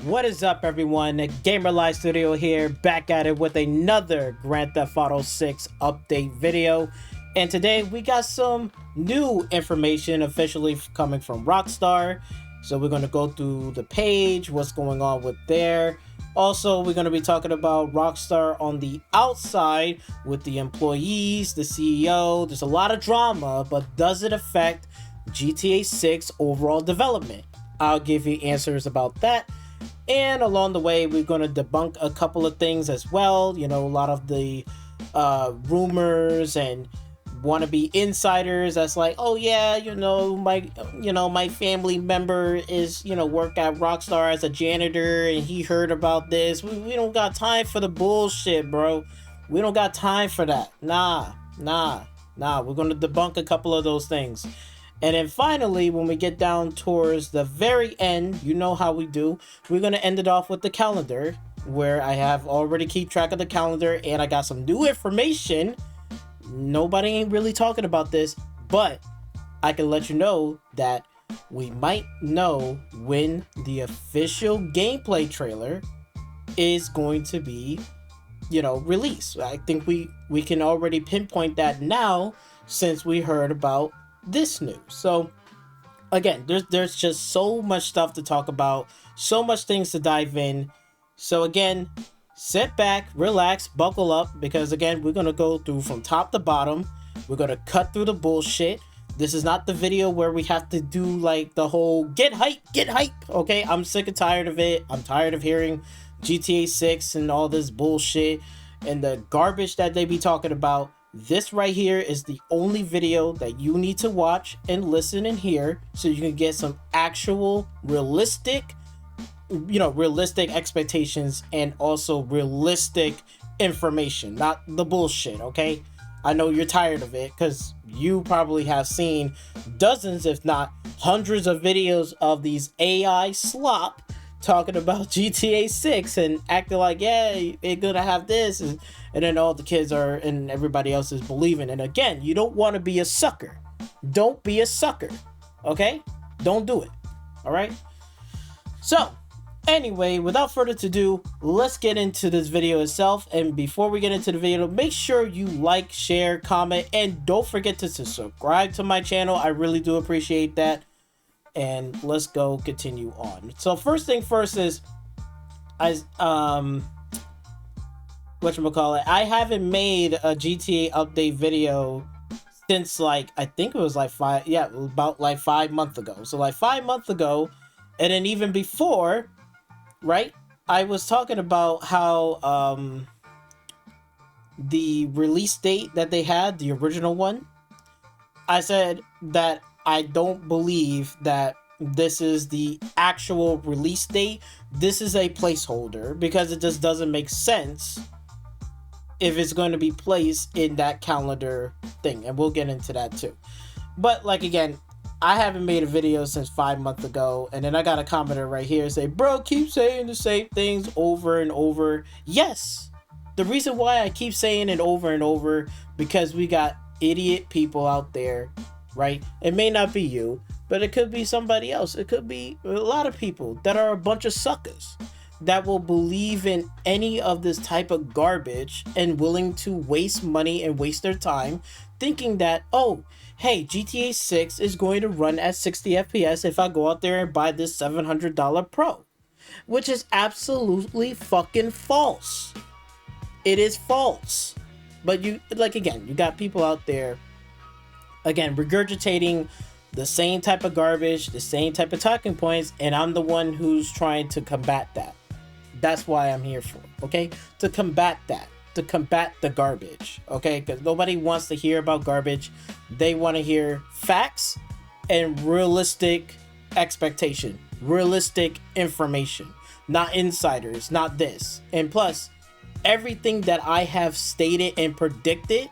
What is up, everyone? Gamer Live Studio here, back at it with another Grand Theft Auto 6 update video. And today we got some new information officially coming from Rockstar. So we're going to go through the page, what's going on with there. Also, we're going to be talking about Rockstar on the outside with the employees, the CEO. There's a lot of drama, but does it affect GTA 6 overall development? I'll give you answers about that. And along the way, we're going to debunk a couple of things as well. You know, a lot of the rumors and wannabe insiders that's like, oh yeah, my family member is, work at Rockstar as a janitor and he heard about this. We don't got time for the bullshit, bro. We don't got time for that. Nah. We're going to debunk a couple of those things. And then finally, when we get down towards the very end, you know how we do, we're going to end it off with the calendar, where I have already keep track of the calendar and I got some new information. Nobody ain't really talking about this, but I can let you know that we might know when the official gameplay trailer is going to be, released. I think we can already pinpoint that now since we heard about this news. So again, there's just so much stuff to talk about, so much things to dive in. So again, sit back, relax, buckle up, because again, we're going to go through from top to bottom. We're going to cut through the bullshit. This is not the video where we have to do like the whole get hype. Okay, I'm sick and tired of it. I'm tired of hearing GTA 6 and all this bullshit and the garbage that they be talking about. This right here is the only video that you need to watch and listen and hear so you can get some actual realistic expectations and also realistic information, not the bullshit, okay? I know you're tired of it because you probably have seen dozens, if not hundreds of videos of these AI slop talking about GTA 6 and acting like, yeah, it's gonna have this, and then all the kids are and everybody else is believing. And again, you don't want to be a sucker. Don't be a sucker, okay? Don't do it, all right? So anyway, without further ado, let's get into this video itself. And before we get into the video, make sure you like, share, comment, and don't forget to subscribe to my channel. I really do appreciate that. And let's go continue on. So first thing first is, whatchamacallit, I haven't made a GTA update video since I think it was about 5 months ago. So 5 months ago, and then even before, right? I was talking about how the release date that they had, the original one, I said that I don't believe that this is the actual release date. This is a placeholder because it just doesn't make sense if it's going to be placed in that calendar thing. And we'll get into that too. But again, I haven't made a video since 5 months ago. And then I got a commenter right here say, bro, keep saying the same things over and over. Yes, the reason why I keep saying it over and over, because we got idiot people out there, right? It may not be you, but it could be somebody else. It could be a lot of people that are a bunch of suckers that will believe in any of this type of garbage and willing to waste money and waste their time thinking that, oh, hey, GTA 6 is going to run at 60 FPS if I go out there and buy this $700 Pro, which is absolutely fucking false. It is false. But you got people out there, again, regurgitating the same type of garbage, the same type of talking points, and I'm the one who's trying to combat that. That's why I'm here for, okay? To combat that, to combat the garbage, okay? Because nobody wants to hear about garbage. They want to hear facts and realistic expectation, realistic information, not insiders, not this. And plus, everything that I have stated and predicted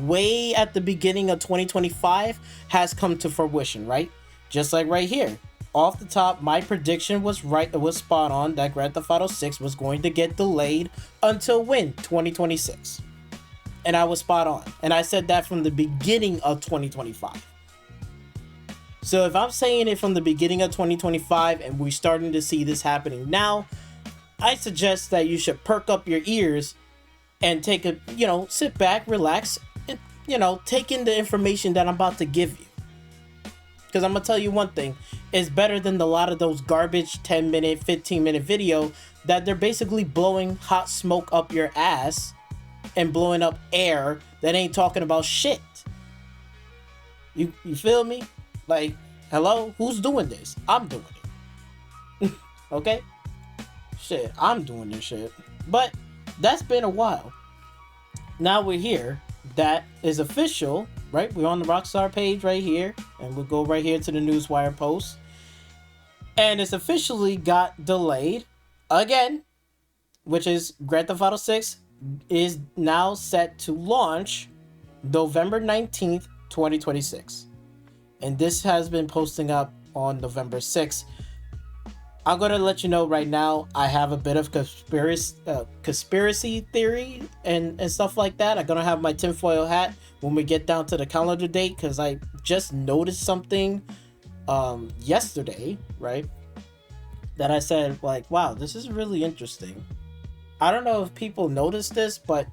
way at the beginning of 2025 has come to fruition, right? Just like right here. Off the top, my prediction was right. It was spot on that Grand Theft Auto 6 was going to get delayed until when? 2026. And I was spot on. And I said that from the beginning of 2025. So if I'm saying it from the beginning of 2025 and we're starting to see this happening now, I suggest that you should perk up your ears and take a, sit back, relax, and, take in the information that I'm about to give you. Because I'm going to tell you one thing, it's better than a lot of those garbage 10-minute, 15-minute video that they're basically blowing hot smoke up your ass and blowing up air that ain't talking about shit. You feel me? Like, hello? Who's doing this? I'm doing it. Okay? Shit, I'm doing this shit. But that's been a while. Now we're here. That is official, right? We're on the Rockstar page right here. And we'll go right here to the Newswire post. And it's officially got delayed again. Which is Grand Theft Auto 6 is now set to launch November 19th, 2026. And this has been posting up on November 6th. I'm going to let you know right now, I have a bit of conspiracy theory and stuff like that. I'm going to have my tinfoil hat when we get down to the calendar date, because I just noticed something yesterday, right? That I said, like, wow, this is really interesting. I don't know if people noticed this, but,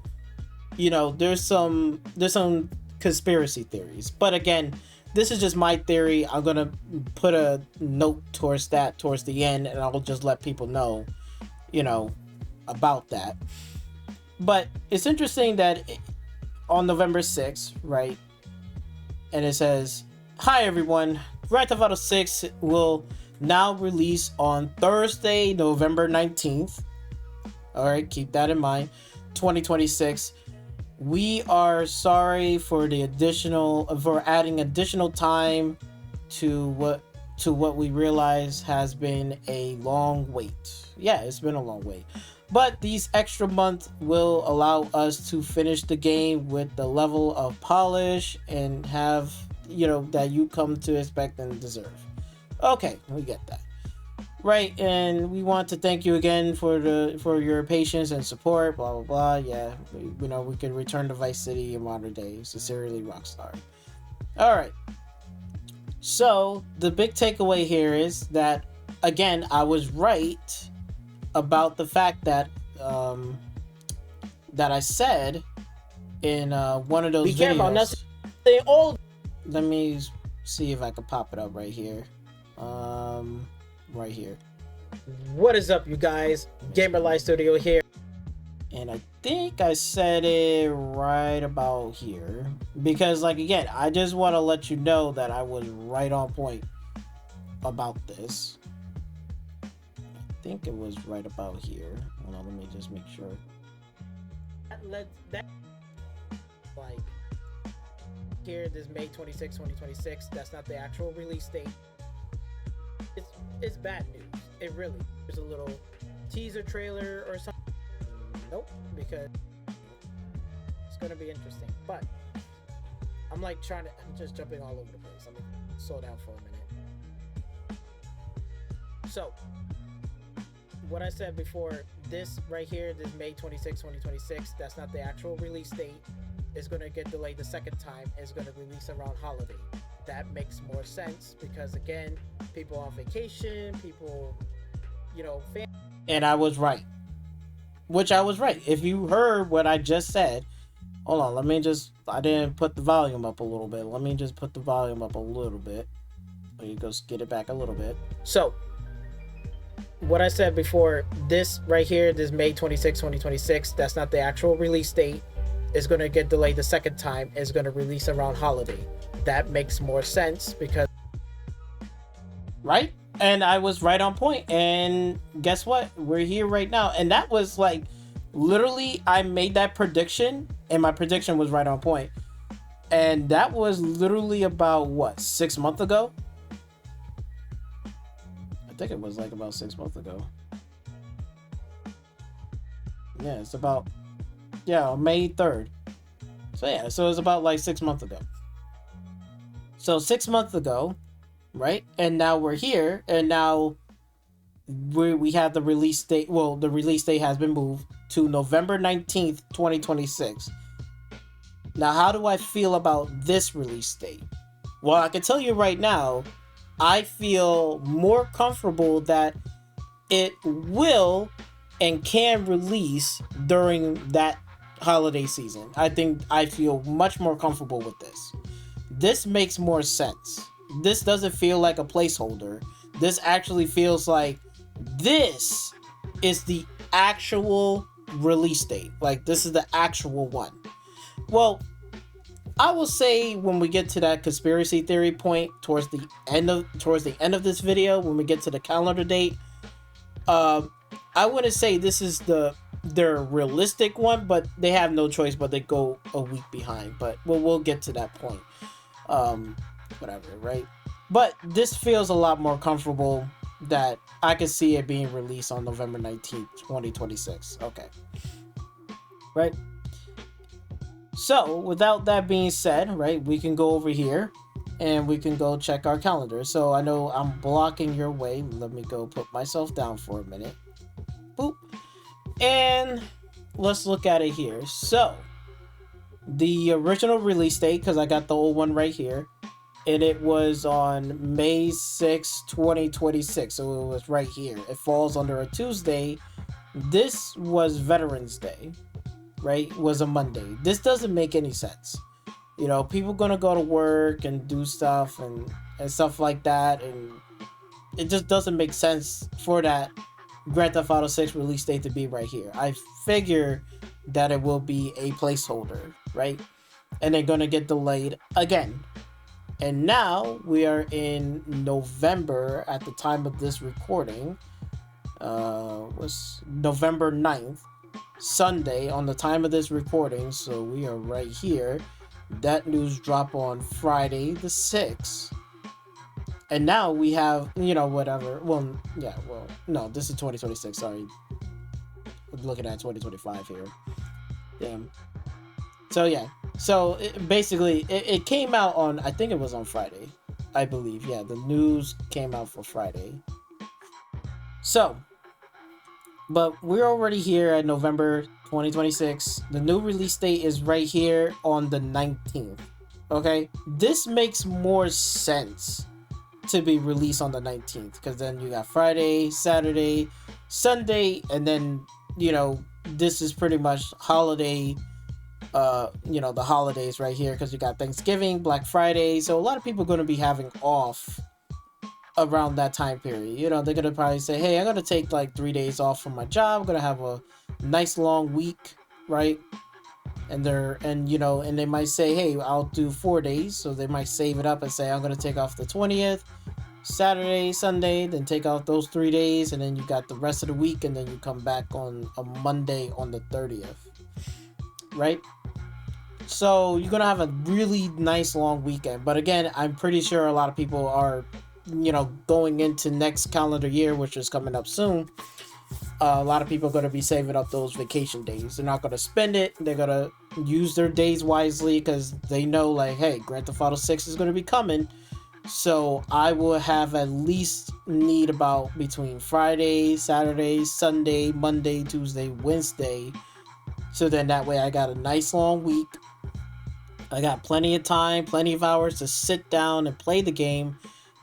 there's some conspiracy theories. But again, this is just my theory. I'm going to put a note towards the end, and I'll just let people know, about that. But it's interesting that on November 6th, right? And it says, "Hi everyone, Grand Theft Auto 6 will now release on Thursday, November 19th. All right, keep that in mind. 2026. We are sorry for adding additional time to what we realize has been a long wait. Yeah, it's been a long wait. But these extra months will allow us to finish the game with the level of polish and have, that you come to expect and deserve." Okay, we get that. Right, and we want to thank you again for your patience and support, blah blah blah. Yeah, we can return to Vice City in modern day. Sincerely, Rockstar. All right. So the big takeaway here is that, again, I was right about the fact that that I said in one of those videos. Be careful, nothing. Let me see if I can pop it up right here. Right here. What is up, you guys? Gamer Life Studio here. And I think I said it right about here. Because, again, I just want to let you know that I was right on point about this. I think it was right about here. Hold on, let me just make sure. Here, this May 26, 2026. That's not the actual release date. It's bad news. It really. There's a little teaser trailer or something. Nope, because it's gonna be interesting. But I'm just jumping all over the place. Let me slow down for a minute. So, what I said before, this right here, this May 26, 2026, that's not the actual release date. It's gonna get delayed the second time. It's gonna release around holiday. That makes more sense because, again, people on vacation, people, and I was right. Which I was right. If you heard what I just said, hold on, I didn't put the volume up a little bit. Let me just put the volume up a little bit. Let me go get it back a little bit. So, what I said before, this right here, this May 26, 2026, that's not the actual release date. It's going to get delayed the second time. It's going to release around holiday. That makes more sense because, right? And I was right on point. And guess what? We're here right now. And that was literally, I made that prediction and my prediction was right on point. And that was literally about 6 months ago? I think it was about 6 months ago. Yeah, it's about, May 3rd. So it's about 6 months ago. So 6 months ago, right? And now we're here, and now we have the release date. Well, the release date has been moved to November 19th, 2026. Now, how do I feel about this release date? Well, I can tell you right now, I feel more comfortable that it will and can release during that holiday season. I think I feel much more comfortable with this. This makes more sense. This doesn't feel like a placeholder. This actually feels like this is the actual release date. Like, this is the actual one. Well, I will say when we get to that conspiracy theory point towards the end of this video, when we get to the calendar date, I wouldn't say this is their realistic one, but they have no choice but they go a week behind. But we'll get to that point. Whatever, right? But this feels a lot more comfortable that I could see it being released on November 19th, 2026. Okay. Right? So, without that being said, right, we can go over here and we can go check our calendar. So, I know I'm blocking your way. Let me go put myself down for a minute. Boop. And let's look at it here. So, the original release date, because I got the old one right here, and it was on May 6, 2026. So it was right here. It falls under a Tuesday. This was Veterans Day, right? It was a Monday. This doesn't make any sense. You know, people gonna go to work and do stuff and stuff like that, and it just doesn't make sense for that Grand Theft Auto 6 release date to be right here. I figure that it will be a placeholder, right? And they're gonna get delayed again. And now we are in November at the time of this recording. Was November 9th, Sunday on the time of this recording. So we are right here. That news dropped on Friday the 6th. And now we have, you know, whatever. Well, yeah, well, no, this is 2026. Sorry. I'm looking at 2025 here. Damn. So, yeah. So, it came out on, I think it was on Friday. I believe. Yeah, the news came out for Friday. So, but we're already here at November 2026. The new release date is right here on the 19th. Okay? This makes more sense to be released on the 19th, because then you got Friday, Saturday, Sunday, and then, you know, this is pretty much holiday, you know, the holidays right here, because you got Thanksgiving, Black Friday, so a lot of people are going to be having off around that time period. You know, they're going to probably say, hey, I'm going to take like 3 days off from my job, I'm going to have a nice long week, right? And they might say, hey, I'll do 4 days, so they might save it up and say, I'm going to take off the 20th, Saturday, Sunday, then take off those 3 days, and then you got the rest of the week, and then you come back on a Monday on the 30th, right? So you're going to have a really nice long weekend. But again, I'm pretty sure a lot of people are, you know, going into next calendar year, which is coming up soon. A lot of people are going to be saving up those vacation days. They're not going to spend it. They're going to use their days wisely, because they know, like, hey, Grand Theft Auto 6 is going to be coming. So I will have at least need about between Friday, Saturday, Sunday, Monday, Tuesday, Wednesday. So then that way I got a nice long week. I got plenty of time, plenty of hours to sit down and play the game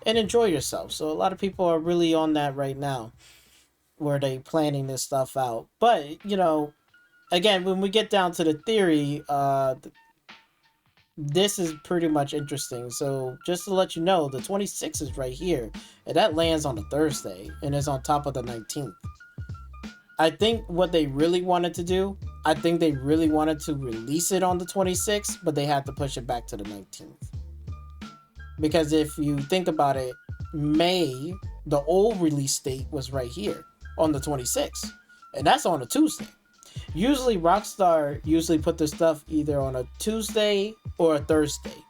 and enjoy yourself. So a lot of people are really on that right now, where they planning this stuff out. But, you know, again, when we get down to the theory, this is pretty much interesting. So just to let you know, the 26th is right here, and that lands on a Thursday and is on top of the 19th. I think what they really wanted to do, I think they really wanted to release it on the 26th, but they had to push it back to the 19th. Because if you think about it, May, the old release date was right here on the 26th, and that's on a Tuesday. Usually Rockstar put their stuff either on a Tuesday or a Thursday.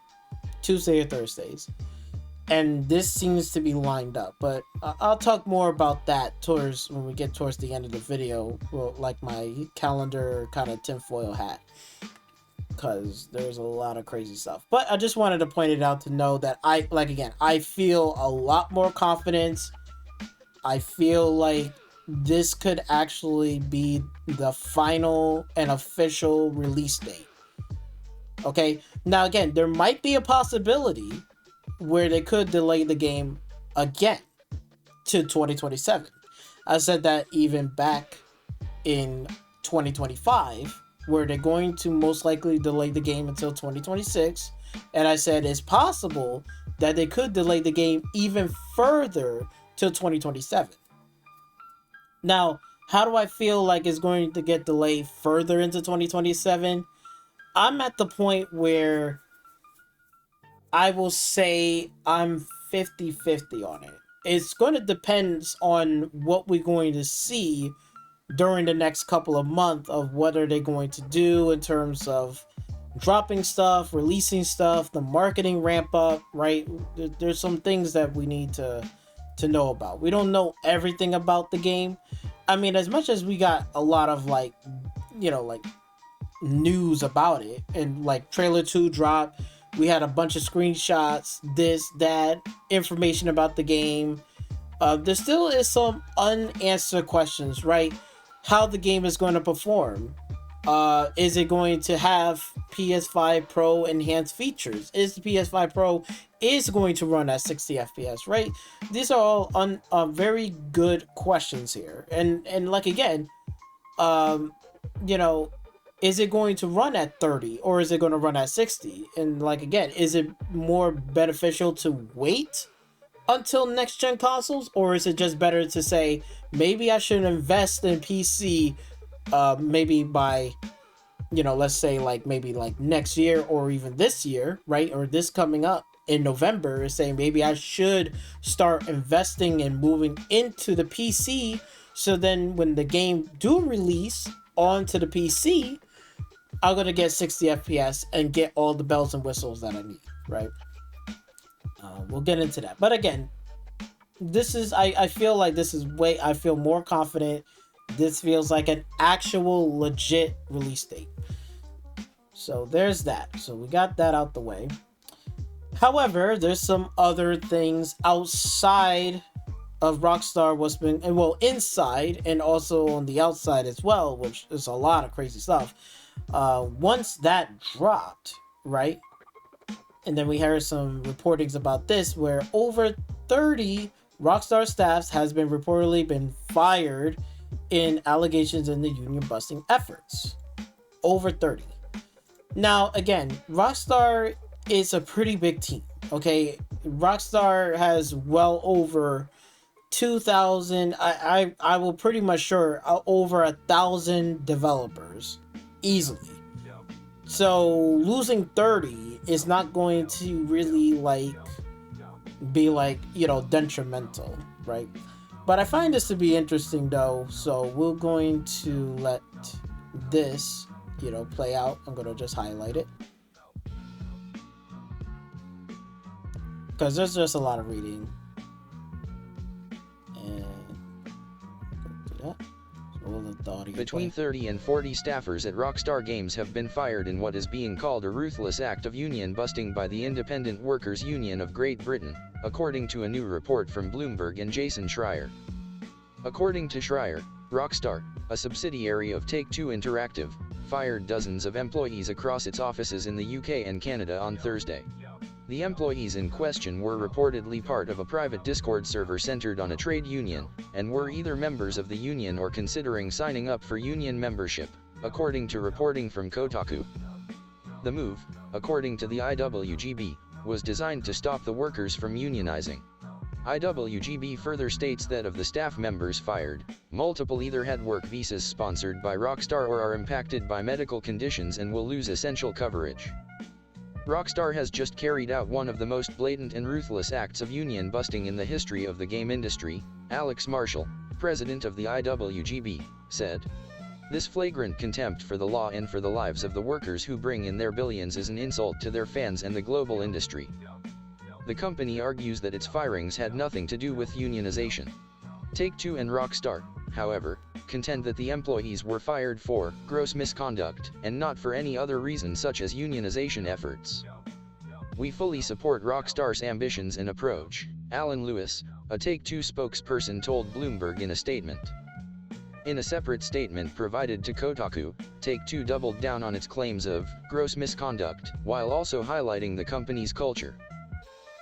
Tuesday or Thursdays. And this seems to be lined up. But I'll talk more about that when we get towards the end of the video. Well, like my calendar kind of tinfoil hat. Because there's a lot of crazy stuff. But I just wanted to point it out to know that I feel a lot more confidence. I feel like this could actually be the final and official release date. Okay? Now again, there might be a possibility where they could delay the game again to 2027. I said that even back in 2025, where they're going to most likely delay the game until 2026. And I said it's possible that they could delay the game even further till 2027. Now, how do I feel like it's going to get delayed further into 2027? I'm at the point where I will say I'm 50-50 on it. It's going to depend on what we're going to see during the next couple of months of what are they going to do in terms of dropping stuff, releasing stuff, the marketing ramp up, right? There's some things that we need to know about. We don't know everything about the game. I mean, as much as we got a lot of like news about it, and like trailer 2 dropped, we had a bunch of screenshots, this, that, information about the game. There still is some unanswered questions, right? How the game is going to perform. Is it going to have PS5 Pro enhanced features? Is the PS5 Pro is going to run at 60 FPS, right? These are all very good questions here. And like again, is it going to run at 30 or is it going to run at 60? And like again, is it more beneficial to wait until next gen consoles, or is it just better to say maybe I should invest in PC maybe by let's say maybe next year or even this year, right? Or this coming up in November, is saying maybe I should start investing and moving into the PC, so then when the game do release onto the PC, I'm gonna get 60 FPS and get all the bells and whistles that I need, right? We'll get into that. But again, this is, I feel like this is I feel more confident. This feels like an actual legit release date. So there's that. So we got that out the way. However, there's some other things outside of Rockstar, what's been, and well, inside and also on the outside as well, which is a lot of crazy stuff. Once that dropped, right? And then we heard some reportings about this, where over 30 Rockstar staffs has been reportedly been fired in allegations in the union busting efforts. Over 30. Now, again, Rockstar is a pretty big team, okay? Rockstar has well over 2,000, I will pretty much sure over 1,000 developers easily. So losing 30 is not going to really be detrimental, right? But I find this to be interesting though, so we're going to let this play out. I'm going to just highlight it because there's just a lot of reading. Between 30 and 40 staffers at Rockstar Games have been fired in what is being called a ruthless act of union busting by the Independent Workers' Union of Great Britain, according to a new report from Bloomberg and Jason Schreier. According to Schreier, Rockstar, a subsidiary of Take-Two Interactive, fired dozens of employees across its offices in the UK and Canada on Thursday. The employees in question were reportedly part of a private Discord server centered on a trade union, and were either members of the union or considering signing up for union membership, according to reporting from Kotaku. The move, according to the IWGB, was designed to stop the workers from unionizing. IWGB further states that of the staff members fired, multiple either had work visas sponsored by Rockstar or are impacted by medical conditions and will lose essential coverage. Rockstar has just carried out one of the most blatant and ruthless acts of union busting in the history of the game industry, Alex Marshall, president of the IWGB, said. This flagrant contempt for the law and for the lives of the workers who bring in their billions is an insult to their fans and the global industry. The company argues that its firings had nothing to do with unionization. Take-Two and Rockstar, however, contend that the employees were fired for gross misconduct and not for any other reason such as unionization efforts. We fully support Rockstar's ambitions and approach, Alan Lewis, a Take-Two spokesperson told Bloomberg in a statement. In a separate statement provided to Kotaku, Take-Two doubled down on its claims of gross misconduct, while also highlighting the company's culture.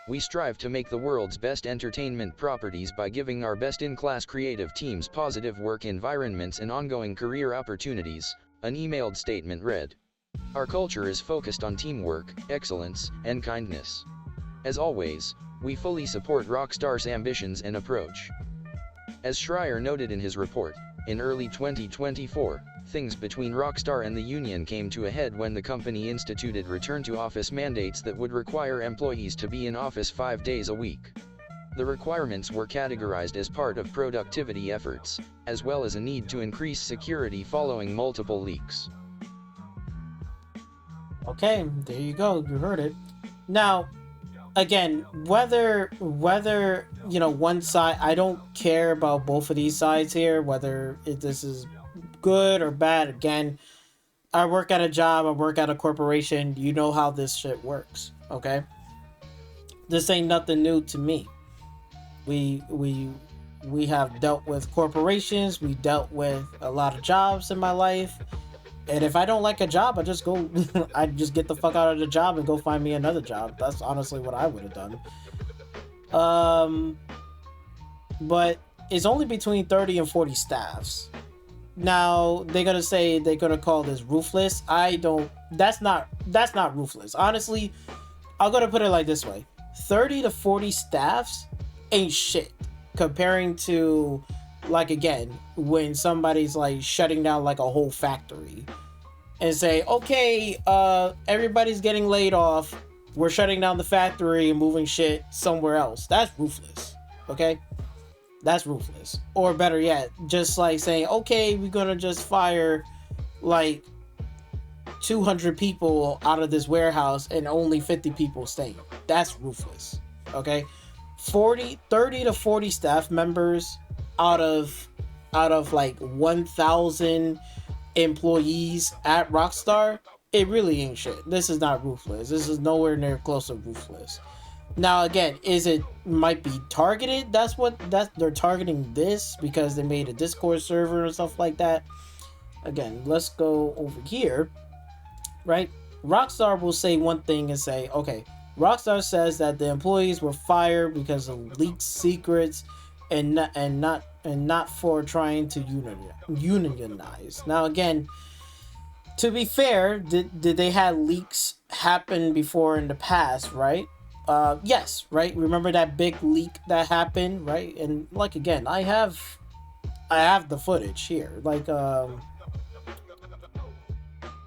We strive to make the world's best entertainment properties by giving our best-in-class creative teams positive work environments and ongoing career opportunities, an emailed statement read. Our culture is focused on teamwork, excellence, and kindness. As always, we fully support Rockstar's ambitions and approach. As Schreier noted in his report, in early 2024, things between Rockstar and the union came to a head when the company instituted return-to-office mandates that would require employees to be in office 5 days a week. The requirements were categorized as part of productivity efforts, as well as a need to increase security following multiple leaks. Okay, there you go. You heard it. Now, again, whether one side, I don't care about both of these sides here, whether this is good or bad. Again, I work at a job, I work at a corporation. You know how this shit works, okay? This ain't nothing new to me. We have dealt with corporations, we dealt with a lot of jobs in my life. And if I don't like a job, I just go I just get the fuck out of the job and go find me another job. That's honestly what I would have done. But it's only between 30 and 40 staffs. Now, they're gonna call this ruthless. That's not ruthless. Honestly, I'm gonna put it like this way. 30 to 40 staffs ain't shit comparing to, like, again, when somebody's like shutting down like a whole factory and say, okay, everybody's getting laid off, we're shutting down the factory and moving shit somewhere else. That's ruthless. Okay, that's ruthless. Or better yet, just like saying, okay, we're gonna just fire like 200 people out of this warehouse and only 50 people stay. That's ruthless. Okay, 30 to 40 staff members out of like 1,000 employees at Rockstar, it really ain't shit. This is not ruthless. This is nowhere near close to ruthless. Now, again, might be targeted? That's they're targeting this because they made a Discord server and stuff like that. Again, let's go over here, right? Rockstar will say one thing and say, okay, Rockstar says that the employees were fired because of leaked secrets and not for trying to unionize. Now, again, to be fair, did they have leaks happen before in the past, right? Yes, right? Remember that big leak that happened, right? And like, again, I have the footage here. Like,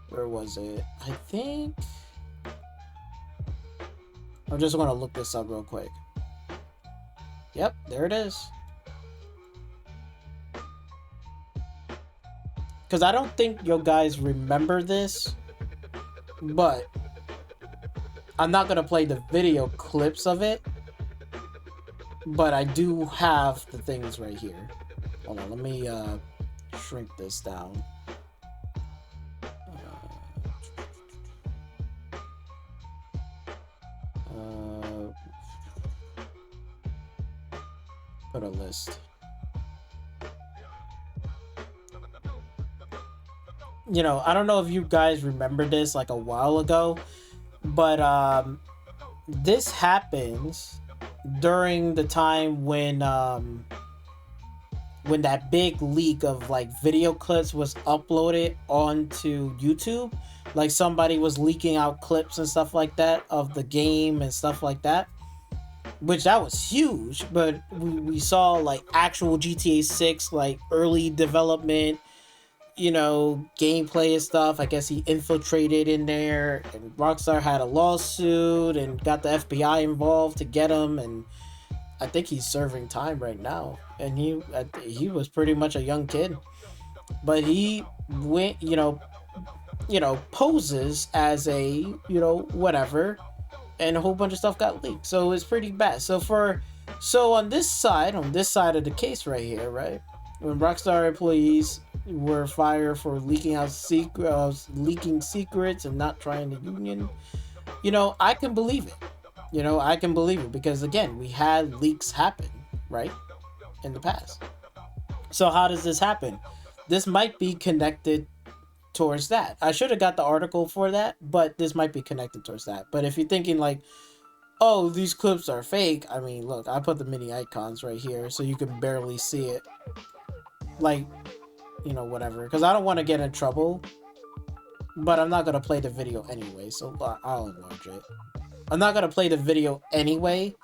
where was it? I think I'm just gonna look this up real quick. Yep, there it is. Because I don't think you guys remember this, but I'm not going to play the video clips of it, but I do have the things right here. Hold on, let me shrink this down. Put a list. You know, I don't know if you guys remember this like a while ago, but this happens during the time when that big leak of like video clips was uploaded onto YouTube. Like, somebody was leaking out clips and stuff like that of the game and stuff like that, which that was huge. But we saw like actual GTA 6 like early development, you know, gameplay and stuff. I guess he infiltrated in there, and Rockstar had a lawsuit and got the FBI involved to get him, and I think he's serving time right now. And he was pretty much a young kid, but he went, poses as a, whatever, and a whole bunch of stuff got leaked. So it's pretty bad. So on this side of the case right here, right, when Rockstar employees were fired for leaking secrets and not trying to union, I can believe it. Because, again, we had leaks happen, right, in the past. So how does this happen? This might be connected towards that. I should have got the article for that, but this might be connected towards that. But if you're thinking like, oh, these clips are fake. I mean, look, I put the mini icons right here so you can barely see it. Like, whatever. Because I don't want to get in trouble. But I'm not going to play the video anyway, so I'll enlarge it. I'm not going to play the video anyway,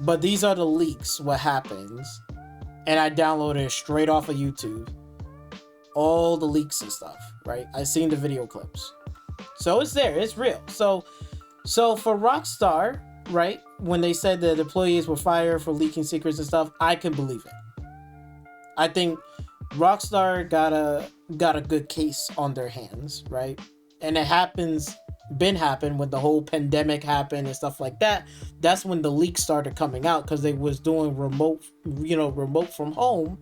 but these are the leaks, what happens. And I downloaded it straight off of YouTube. All the leaks and stuff, right? I seen the video clips. So it's there, it's real. So for Rockstar, right, when they said that employees were fired for leaking secrets and stuff, I can believe it. I think Rockstar got a good case on their hands, right? And it happened when the whole pandemic happened and stuff like that. That's when the leaks started coming out because they was doing remote from home,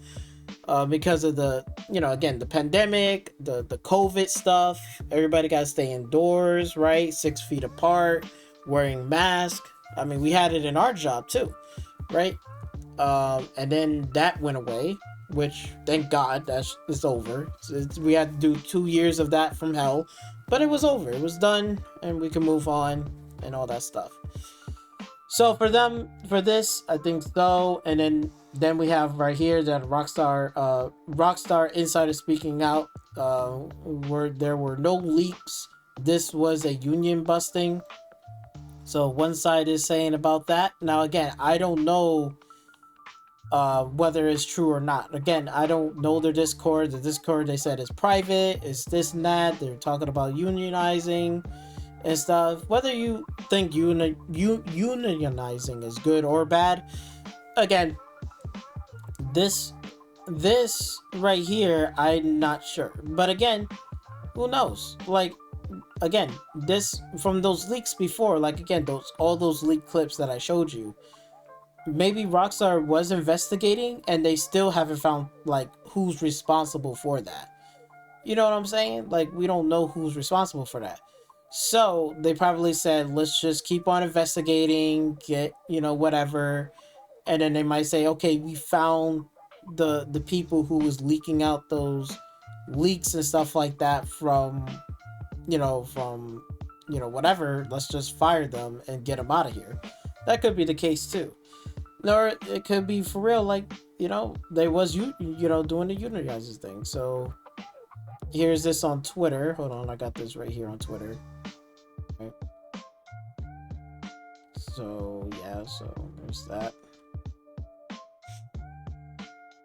because of the, again, the pandemic, the COVID stuff. Everybody got to stay indoors, right? 6 feet apart, wearing masks. I mean, we had it in our job too, right? And then that went away, which thank God it's over. We had to do 2 years of that from hell, but it was over. It was done, and we can move on and all that stuff. So for this, I think so. And then we have right here that Rockstar insider speaking out. Where there were no leaks. This was a union busting. So one side is saying about that. Now again, I don't know whether it's true or not. Again, I don't know their Discord. The Discord, they said, is private. It's this and that. They're talking about unionizing and stuff. Whether you think unionizing is good or bad, again, this right here, I'm not sure. But again, who knows? Like, again, this from those leaks before, like, again, all those leaked clips that I showed you. Maybe Rockstar was investigating and they still haven't found, like, who's responsible for that. You know what I'm saying? Like, we don't know who's responsible for that. So they probably said, let's just keep on investigating, get, whatever. And then they might say, okay, we found the people who was leaking out those leaks and stuff like that from whatever. Let's just fire them and get them out of here. That could be the case too. Or it could be for real, like, they was doing the unionizers thing. So here's this on Twitter. Hold on, I got this right here on Twitter. Right. So yeah, so there's that.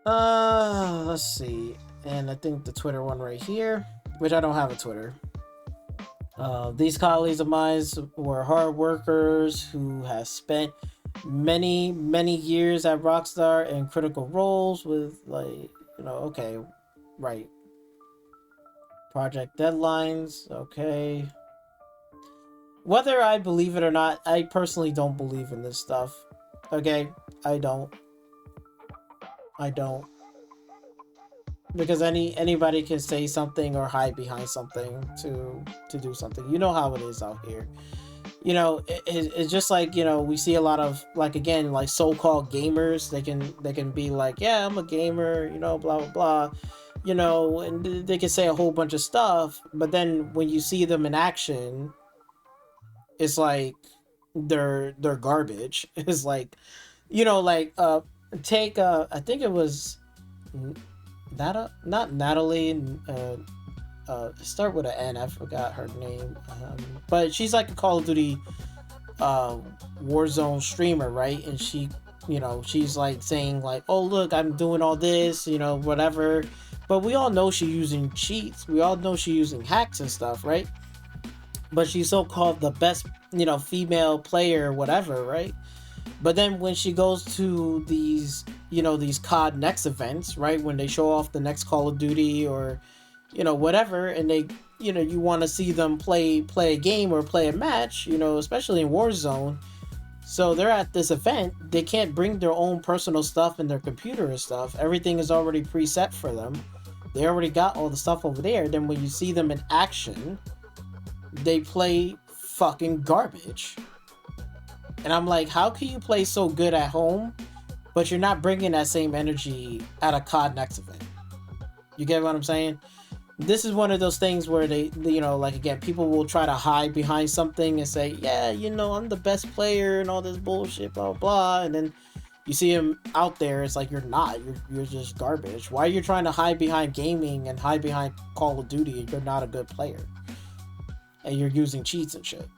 Let's see. And I think the Twitter one right here, which I don't have a Twitter. These colleagues of mine were hard workers who have spent many years at Rockstar in critical roles with, like, okay, right, project deadlines. Okay, whether I believe it or not, I personally don't believe in this stuff. Okay, I don't, because anybody can say something or hide behind something to do something. You know how it is out here. It's just like, we see a lot of, like, again, like, so-called gamers. They can be like, yeah, I'm a gamer, blah blah blah, and they can say a whole bunch of stuff, but then when you see them in action, it's like they're garbage. It's like, take I think it was not Natalie, start with an N. I forgot her name, but she's like a Call of Duty Warzone streamer, right? And she, she's like saying like, oh look, I'm doing all this, whatever. But we all know she's using cheats. We all know she's using hacks and stuff, right? But she's so-called the best, female player, whatever, right? But then when she goes to these, these COD Next events, right? When they show off the next Call of Duty or, whatever, and they, you want to see them play a game or play a match, especially in Warzone. So they're at this event. They can't bring their own personal stuff in their computer and stuff. Everything is already preset for them. They already got all the stuff over there. Then when you see them in action, they play fucking garbage. And I'm like, how can you play so good at home, but you're not bringing that same energy at a COD Next event? You get what I'm saying? this is one of those things where they, you know, like, again, people will try to hide behind something and say, yeah, you know, I'm the best player and all this bullshit, blah blah, and then you see him out there, it's like, you're not, you're just garbage. Why are you trying to hide behind gaming and hide behind Call of Duty if you're not a good player and you're using cheats and shit?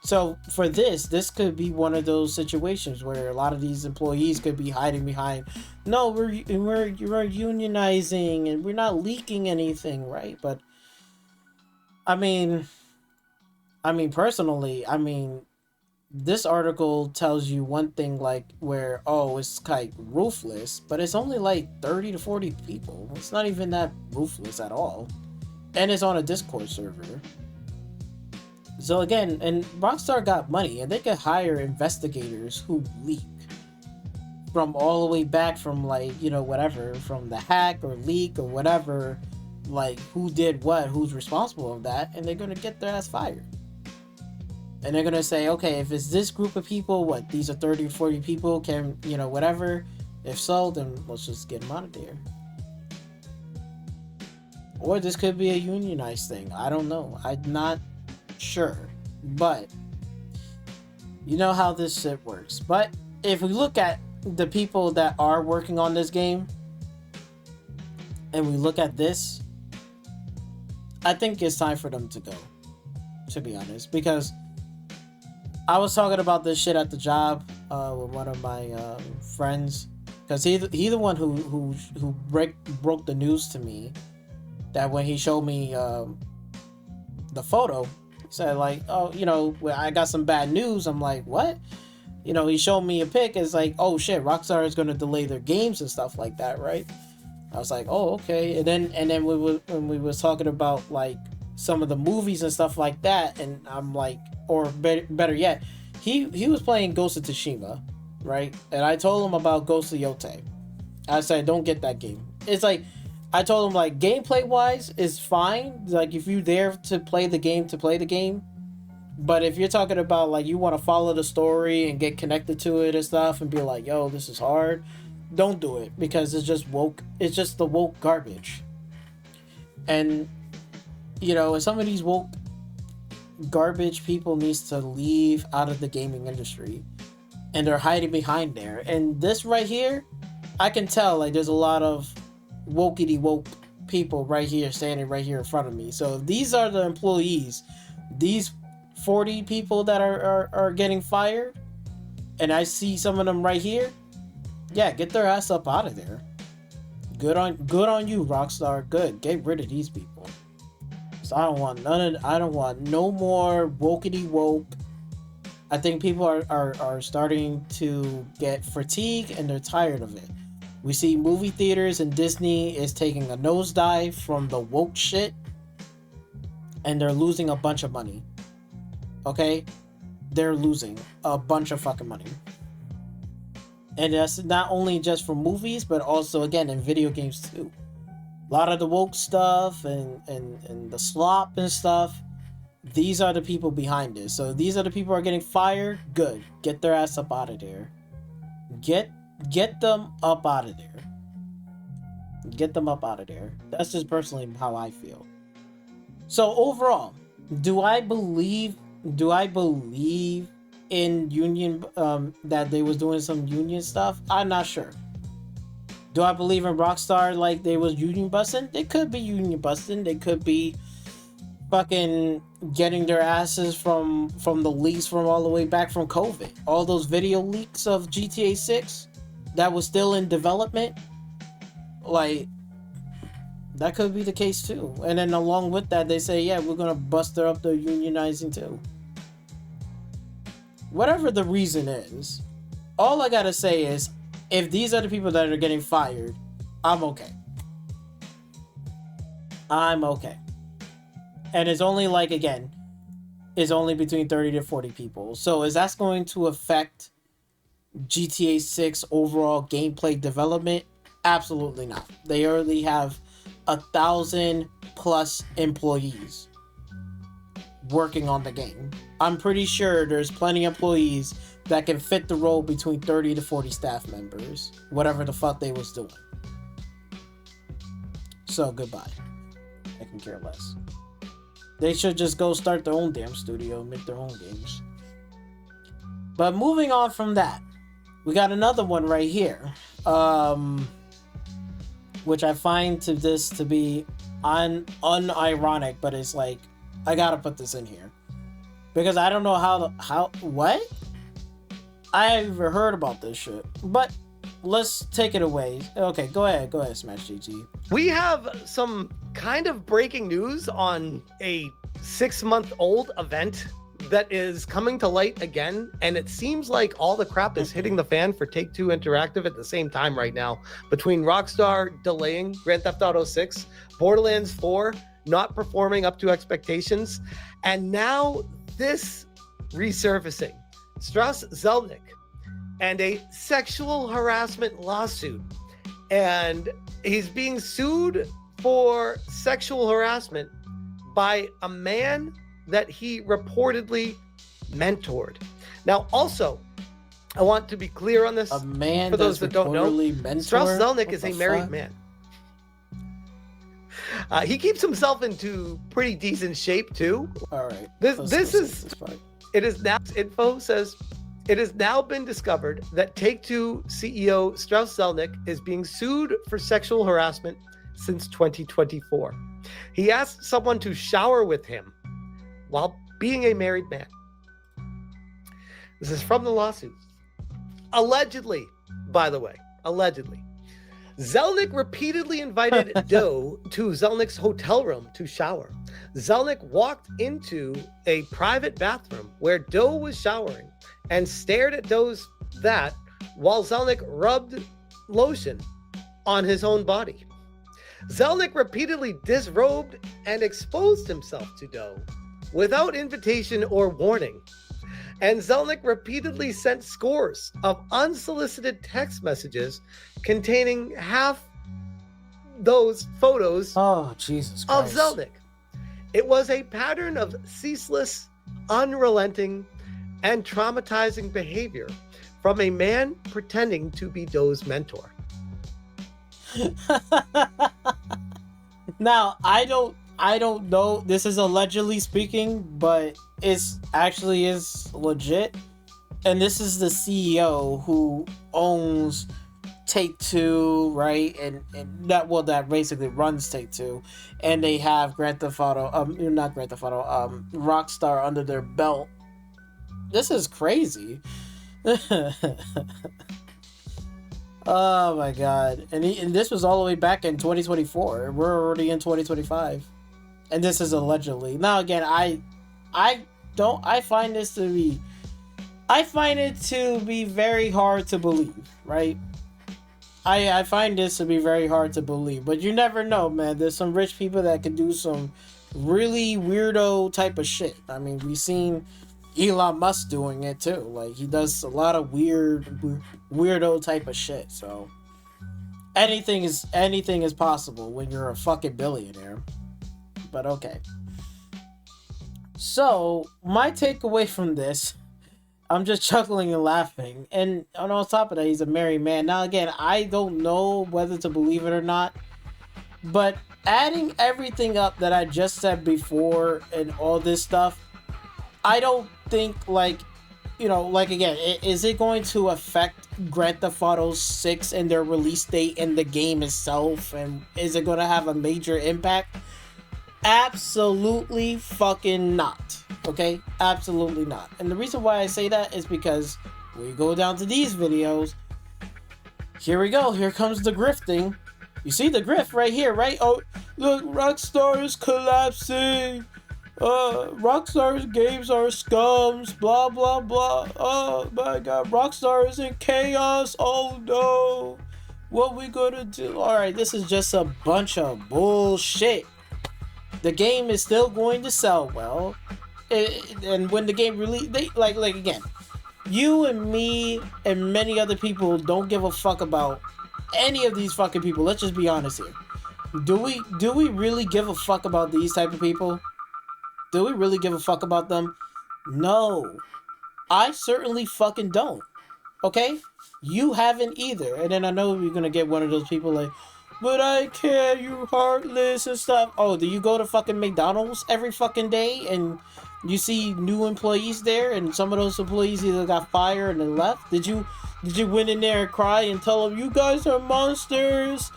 So for this could be one of those situations where a lot of these employees could be hiding behind, no, we're unionizing and we're not leaking anything, right? But I mean, personally, this article tells you one thing, like, where, oh, it's like ruthless, but it's only like 30 to 40 people. It's not even that ruthless at all, and it's on a Discord server. So again, and Rockstar got money, and they could hire investigators who leak from all the way back from, like, you know, whatever, from the hack or leak or whatever, like, who did what, who's responsible of that, and they're gonna get their ass fired. And they're gonna say, okay, if it's this group of people, what, these are 30 or 40 people, can, you know, whatever, if so, then let's just get them out of there. Or this could be a unionized thing, I don't know, I'm not sure, but you know how this shit works. But if we look at the people that are working on this game and we look at this, I think it's time for them to go, to be honest, because I was talking about this shit at the job with one of my friends, because he the one who broke the news to me, that when he showed me the photo, said, like, oh, you know, I got some bad news. I'm like, what? You know, he showed me a pic. It's like, oh shit, Rockstar is going to delay their games and stuff like that, right? I was like, oh, okay. And then when we was talking about, like, some of the movies and stuff like that, and I'm like, or better yet, he was playing Ghost of Tsushima, right? And I told him about Ghost of Yote. I said, don't get that game. It's like, I told him, like, gameplay wise is fine, like, if you're there to play the game, but if you're talking about, like, you want to follow the story and get connected to it and stuff and be like, yo, this is hard, don't do it, because it's just the woke garbage. And, you know, some of these woke garbage people needs to leave out of the gaming industry, and they're hiding behind there. And this right here, I can tell, like, there's a lot of wokey woke people right here, standing right here in front of me. So if these are the employees, these 40 people that are getting fired, and I see some of them right here, yeah, get their ass up out of there. Good on you, Rockstar. Good, get rid of these people. So I don't want no more wokey woke. I think people are starting to get fatigued, and they're tired of it. We see movie theaters and Disney is taking a nosedive from the woke shit, and they're losing a bunch of money. Okay? They're losing a bunch of fucking money. And that's not only just for movies, but also, again, in video games too. A lot of the woke stuff and the slop and stuff, these are the people behind it. So these are the people who are getting fired. Good. Get their ass up out of there. Get them up out of there. Get them up out of there. That's just personally how I feel. So overall, do I believe in union, that they was doing some union stuff? I'm not sure. Do I believe in Rockstar, like, they was union busting? They could be union busting. They could be fucking getting their asses from the leaks from all the way back from COVID. All those video leaks of GTA 6 that was still in development, like, that could be the case too. And then along with that, they say, yeah, we're gonna bust her up the unionizing too. Whatever the reason is, all I gotta say is, if these are the people that are getting fired, I'm okay. And it's only, like, again, it's only between 30 to 40 people. So is that going to affect GTA 6 overall gameplay development? Absolutely not. They already have 1,000+ employees working on the game. I'm pretty sure there's plenty of employees that can fit the role between 30 to 40 staff members, whatever the fuck they was doing. So goodbye. I can care less. They should just go start their own damn studio and make their own games. But moving on from that, we got another one right here, which I find to be unironic, but it's like I gotta put this in here because I don't know how what I haven't even heard about this shit. But let's take it away. Okay, go ahead, Smash GG. We have some kind of breaking news on a 6-month-old event that is coming to light again, and it seems like all the crap is hitting the fan for Take-Two Interactive at the same time right now, between Rockstar delaying Grand Theft Auto 6, Borderlands 4 not performing up to expectations, and now this resurfacing. Strauss Zelnick and a sexual harassment lawsuit, and he's being sued for sexual harassment by a man that he reportedly mentored. Now, also, I want to be clear on this. A man for those that don't know, Strauss Zelnick is a married man. He keeps himself into pretty decent shape too. All right. It is now. Info says it has now been discovered that Take-Two CEO Strauss Zelnick is being sued for sexual harassment since 2024. He asked someone to shower with him while being a married man. This is from the lawsuit. Allegedly, by the way, Zelnick repeatedly invited Doe to Zelnick's hotel room to shower. Zelnick walked into a private bathroom where Doe was showering and stared at Doe's that while Zelnick rubbed lotion on his own body. Zelnick repeatedly disrobed and exposed himself to Doe without invitation or warning. And Zelnick repeatedly sent scores of unsolicited text messages containing half those photos of Zelnick. It was a pattern of ceaseless, unrelenting, and traumatizing behavior from a man pretending to be Doe's mentor. Now, I don't know. This is allegedly speaking, but it's actually is legit. And this is the CEO who owns Take-Two, right? And that basically runs Take-Two. And they have Rockstar under their belt. This is crazy. Oh my god. And this was all the way back in 2024. We're already in 2025. And this is allegedly. Now again, I find it to be very hard to believe, right? I find this to be very hard to believe, but you never know, man. There's some rich people that can do some really weirdo type of shit. I mean, we've seen Elon Musk doing it too. Like, he does a lot of weirdo type of shit. So anything is possible when you're a fucking billionaire. But okay. So my takeaway from this, I'm just chuckling and laughing. And on top of that, he's a married man. Now again, I don't know whether to believe it or not, but adding everything up that I just said before and all this stuff, I don't think, again, is it going to affect Grand Theft Auto 6 and their release date and the game itself? And is it going to have a major impact? Absolutely fucking not. Okay? Absolutely not. And the reason why I say that is because when you go down to these videos, here we go. Here comes the grifting. You see the grift right here, right? Oh, look, Rockstar is collapsing. Rockstar's games are scums, blah blah blah. Oh my god, Rockstar is in chaos. Oh no, what we gonna do? Alright, this is just a bunch of bullshit. The game is still going to sell well, and when the game release, again, you and me and many other people don't give a fuck about any of these fucking people. Let's just be honest here. Do we really give a fuck about these type of people? Do we really give a fuck about them? No. I certainly fucking don't. Okay? You haven't either. And then I know you're gonna get one of those people like, but I care, you heartless and stuff. Oh, do you go to fucking McDonald's every fucking day and you see new employees there, and some of those employees either got fired and left? Did you went in there and cry and tell them, you guys are monsters?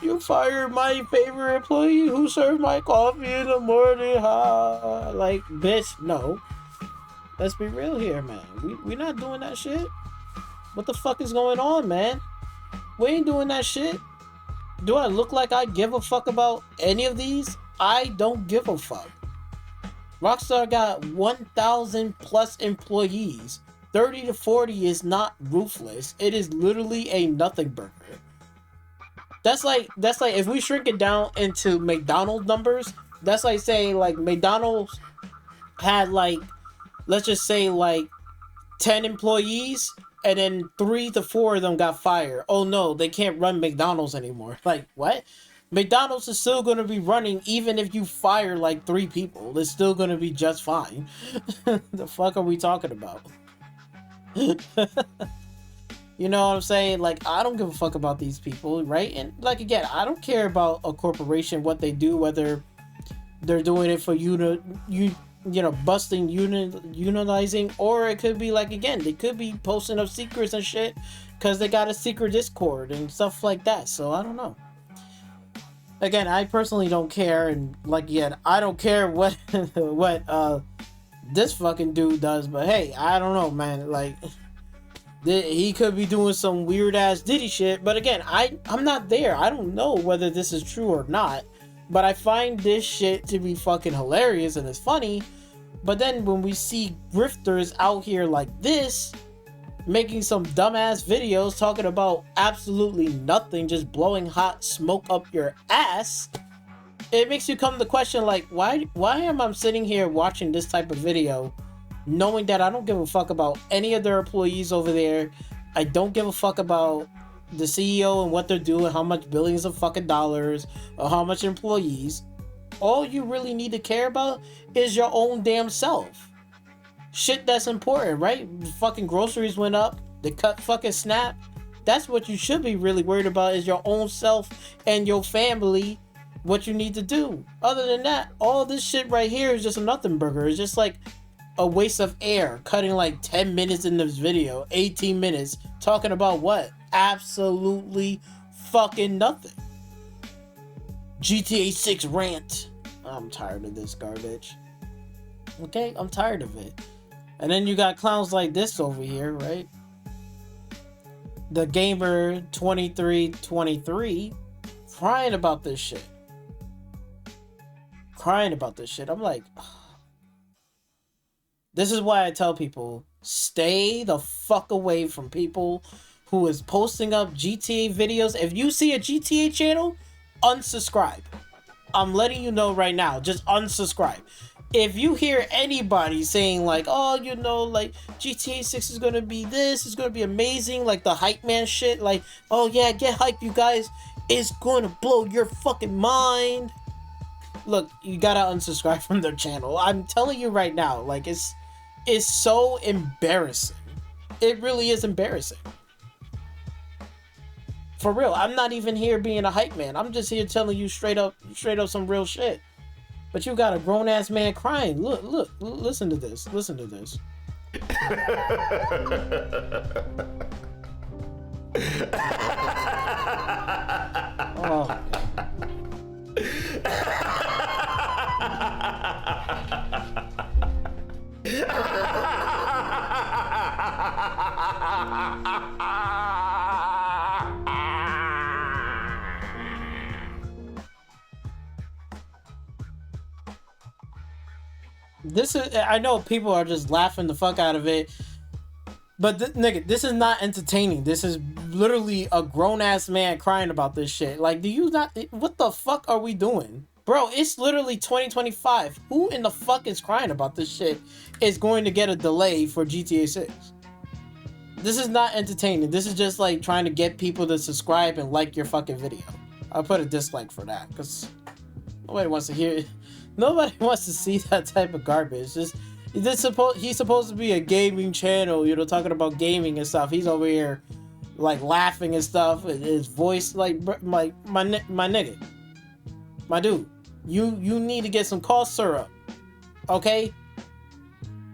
You fired my favorite employee who served my coffee in the morning. Ha! Like, bitch, no. Let's be real here, man. We not doing that shit. What the fuck is going on, man? We ain't doing that shit. Do I look like I give a fuck about any of these? I don't give a fuck. Rockstar got 1,000 plus employees. 30 to 40 is not ruthless. It is literally a nothing burger. That's like if we shrink it down into McDonald's numbers, that's like saying like McDonald's had like, let's just say like 10 employees and then 3 to 4 of them got fired. Oh no, they can't run McDonald's anymore. Like, what? McDonald's is still going to be running even if you fire like 3 people. It's still going to be just fine. The fuck are we talking about? You know what I'm saying? Like, I don't give a fuck about these people, right? And like, again, I don't care about a corporation, what they do, whether they're doing it for busting unionizing, or it could be like, again, they could be posting up secrets and shit because they got a secret Discord and stuff like that. So I don't know. Again, I personally don't care, and like, again, I don't care what this fucking dude does, but hey, I don't know, man. Like, he could be doing some weird ass Diddy shit, but again, I'm not there. I don't know whether this is true or not, but I find this shit to be fucking hilarious and it's funny. But then when we see grifters out here like this, making some dumbass videos talking about absolutely nothing, just blowing hot smoke up your ass, it makes you come to question like, why am I sitting here watching this type of video knowing that I don't give a fuck about any of their employees over there? I don't give a fuck about the CEO and what they're doing, how much billions of fucking dollars, or how much employees. All you really need to care about is your own damn self. Shit that's important, right? Fucking groceries went up, the cut fucking snap. That's what you should be really worried about, is your own self and your family, what you need to do. Other than that, all this shit right here is just a nothing burger. It's just like a waste of air, cutting like 10 minutes in this video, 18 minutes, talking about what? Absolutely fucking nothing. GTA 6 rant. I'm tired of this garbage. Okay, I'm tired of it. And then you got clowns like this over here, right? The gamer 2323 crying about this shit. I'm like, this is why I tell people, stay the fuck away from people who is posting up GTA videos. If you see a GTA channel, unsubscribe. I'm letting you know right now, just unsubscribe. If you hear anybody saying like, oh, you know, like GTA 6 is gonna be this, it's gonna be amazing, like the hype man shit, like, oh yeah, get hype, you guys, it's gonna blow your fucking mind. Look, you gotta unsubscribe from their channel. I'm telling you right now, like, it's so embarrassing. It really is embarrassing. For real, I'm not even here being a hype man. I'm just here telling you straight up some real shit. But you got a grown ass man crying. Look, listen to this. Oh. This is, I know people are just laughing the fuck out of it, but nigga, this is not entertaining. This is literally a grown-ass man crying about this shit. Like, do you not, what the fuck are we doing? Bro, it's literally 2025. Who in the fuck is crying about this shit is going to get a delay for GTA 6? This is not entertaining. This is just like trying to get people to subscribe and like your fucking video. I'll put a dislike for that, because nobody wants to hear it. Nobody wants to see that type of garbage. He's supposed to be a gaming channel, you know, talking about gaming and stuff. He's over here like laughing and stuff. His voice, like my nigga, my dude, you need to get some cough syrup, okay?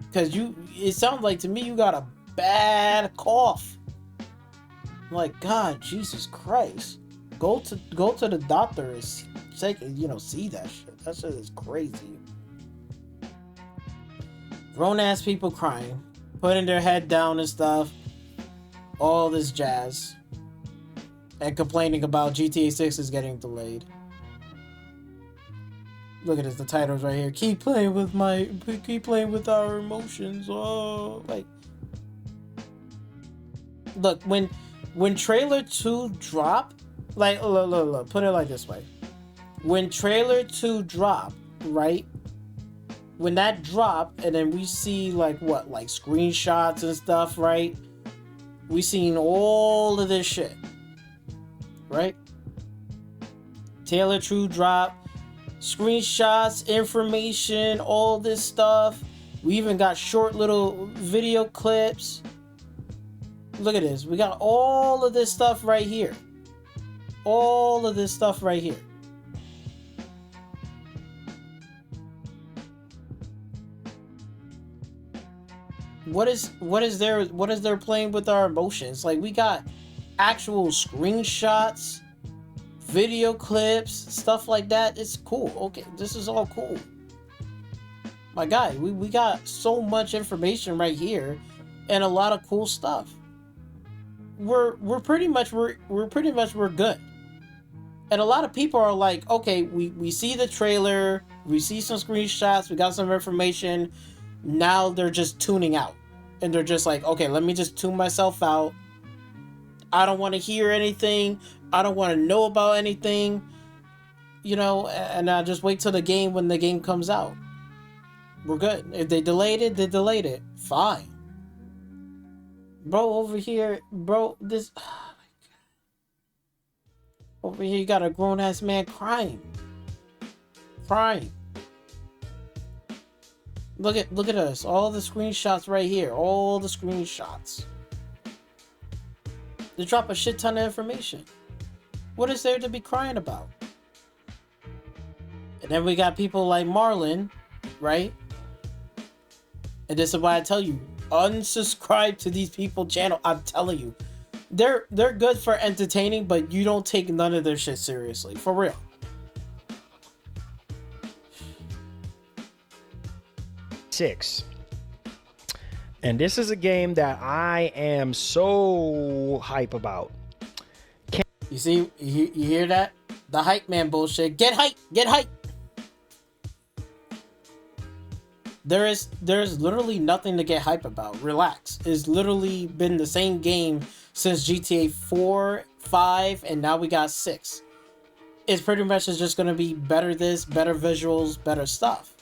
Because it sounds like to me you got a bad cough. I'm like, God, Jesus Christ, go to the doctor and see that shit. That shit is crazy. Grown ass people crying, putting their head down and stuff, all this jazz, and complaining about GTA 6 is getting delayed. Look at this, the title's right here. Keep playing with our emotions. Oh, like, look, when trailer 2 dropped, like, look, put it like this way. When trailer 2 dropped, right? When that dropped, and then we see like screenshots and stuff, right? We seen all of this shit, right? Trailer 2 dropped, screenshots, information, all this stuff. We even got short little video clips. Look at this. We got all of this stuff right here. All of this stuff right here. What is there playing with our emotions? Like, we got actual screenshots, video clips, stuff like that. It's cool. Okay, this is all cool. My guy, we got so much information right here and a lot of cool stuff. We're pretty much good. And a lot of people are like, okay, we see the trailer, we see some screenshots, we got some information. Now they're just tuning out. And they're just like, okay, let me just tune myself out. I don't want to hear anything. I don't want to know about anything. And I'll just wait till the game when the game comes out. We're good. If they delayed it, they delayed it. Fine. Bro, over here, this... Oh my God. Over here, you got a grown-ass man crying. Look at us. All the screenshots right here. All the screenshots. They drop a shit ton of information. What is there to be crying about? And then we got people like Marlon, right? And this is why I tell you, unsubscribe to these people channel. I'm telling you. They're good for entertaining, but you don't take none of their shit seriously. For real. And this is a game that I am so hype about. You see, you hear that? The hype man bullshit. Get hype. There's literally nothing to get hype about. Relax. It's literally been the same game since GTA 4, 5, and now we got 6. It's pretty much just going to be better visuals, better stuff.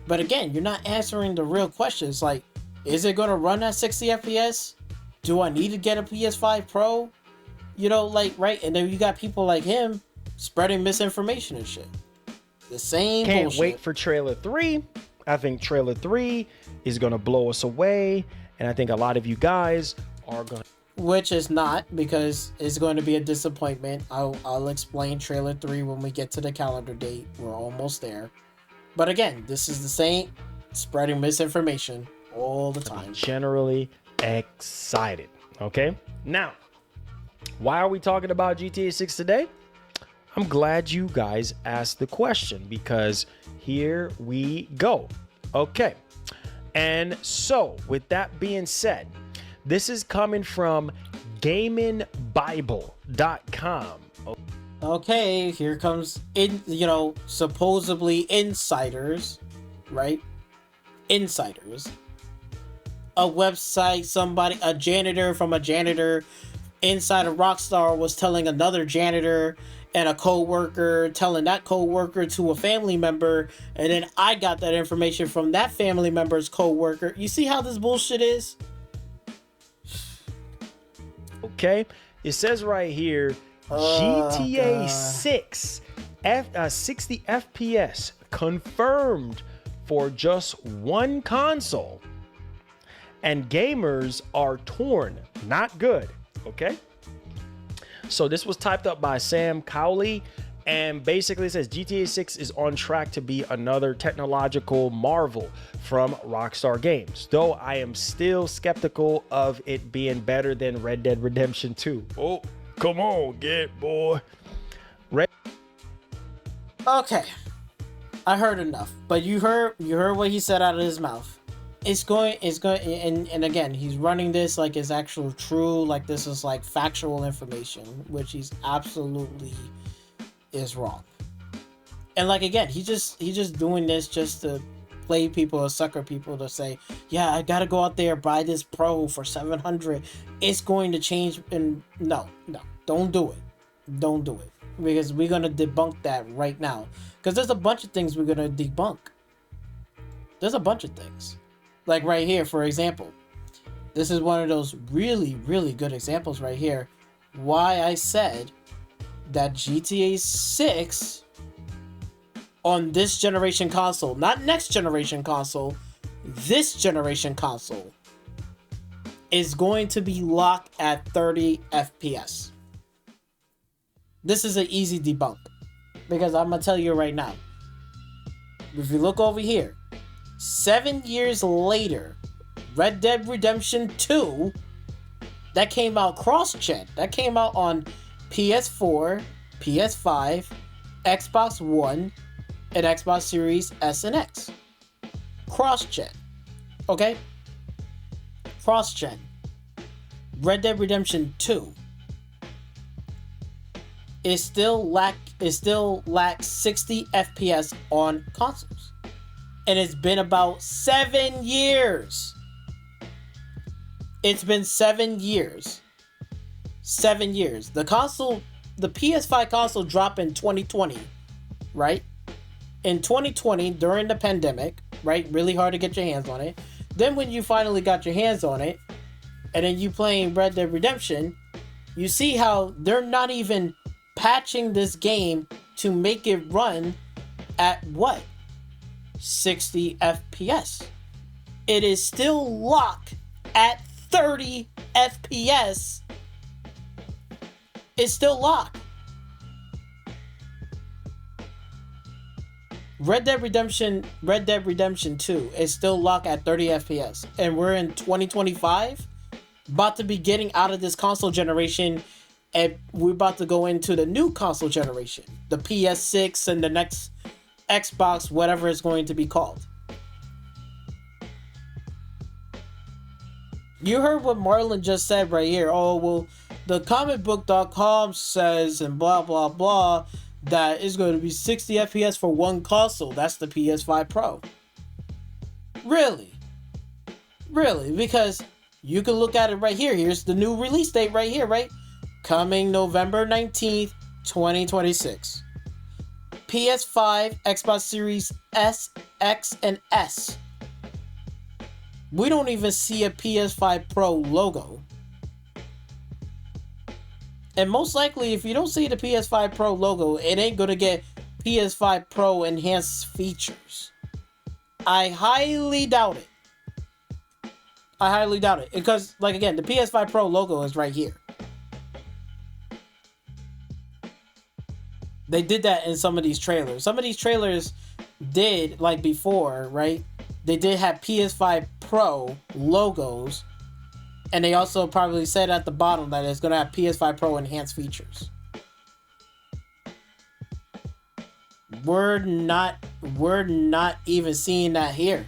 But again, you're not answering the real questions. Like, is it going to run at 60 FPS? Do I need to get a PS5 Pro? Right? And then you got people like him spreading misinformation and shit. The same Can't bullshit. wait for trailer 3. I think trailer 3 is going to blow us away. And I think a lot of you guys are going to... Which is not, because it's going to be a disappointment. I'll explain trailer 3 when we get to the calendar date. We're almost there. But again, this is the same spreading misinformation all the time. Generally excited. Okay. Now, why are we talking about GTA 6 today? I'm glad you guys asked the question, because here we go. Okay. And so, with that being said, this is coming from gamingbible.com. Okay, here comes supposedly insiders, right? Insiders. A website, a janitor from a janitor inside of Rockstar was telling another janitor and a co-worker telling that co-worker to a family member, and then I got that information from that family member's co-worker. You see how this bullshit is? Okay, it says right here, GTA 6 60 FPS confirmed for just one console, and gamers are torn, not good. Okay. So this was typed up by Sam Cowley, and basically it says GTA 6 is on track to be another technological marvel from Rockstar Games, though I am still skeptical of it being better than Red Dead Redemption 2. Oh, come on, get boy. Okay, I heard enough. But you heard what he said out of his mouth. It's going, and again, he's running this like it's actual true, like this is like factual information, which he's absolutely is wrong. And like again, he's just doing this just to play people or sucker people to say, yeah, I gotta go out there buy this Pro for $700. It's going to change. And no, don't do it, because we're gonna debunk that right now. Because there's a bunch of things we're gonna debunk. There's a bunch of things. Like right here, for example, this is one of those really, really good examples right here. Why I said that GTA 6 on this generation console, not next generation console, this generation console, is going to be locked at 30 FPS. This is an easy debunk, because I'm going to tell you right now. If you look over here, 7 years later, Red Dead Redemption 2, that came out cross-gen. That came out on PS4, PS5, Xbox One, and Xbox Series S and X. Cross-gen. Okay? Cross-gen. Red Dead Redemption 2 is still lacks 60 FPS on consoles. And it's been about 7 years. It's been 7 years. 7 years. The PS5 console dropped in 2020, right? In 2020, during the pandemic, right? Really hard to get your hands on it. Then when you finally got your hands on it, and then you playing Red Dead Redemption, you see how they're not even patching this game to make it run at what? 60 FPS. It is still locked at 30 FPS. It's still locked. Red Dead Redemption 2 is still locked at 30 FPS. And we're in 2025, about to be getting out of this console generation, and we're about to go into the new console generation, the PS6 and the next Xbox, whatever it's going to be called. You heard what Marlon just said right here. Oh, well, the comicbook.com says and blah, blah, blah, that it's going to be 60 FPS for one console. That's the PS5 Pro. Really? Really? Because you can look at it right here. Here's the new release date right here, right? Coming November 19th, 2026. PS5, Xbox Series S, X, and S. We don't even see a PS5 Pro logo. And most likely, if you don't see the PS5 Pro logo, it ain't gonna get PS5 Pro enhanced features. I highly doubt it. I highly doubt it. Because, like, again, the PS5 Pro logo is right here. They did that in some of these trailers. Some of these trailers did, like before, right? They did have PS5 Pro logos. And they also probably said at the bottom that it's going to have PS5 Pro enhanced features. We're not even seeing that here.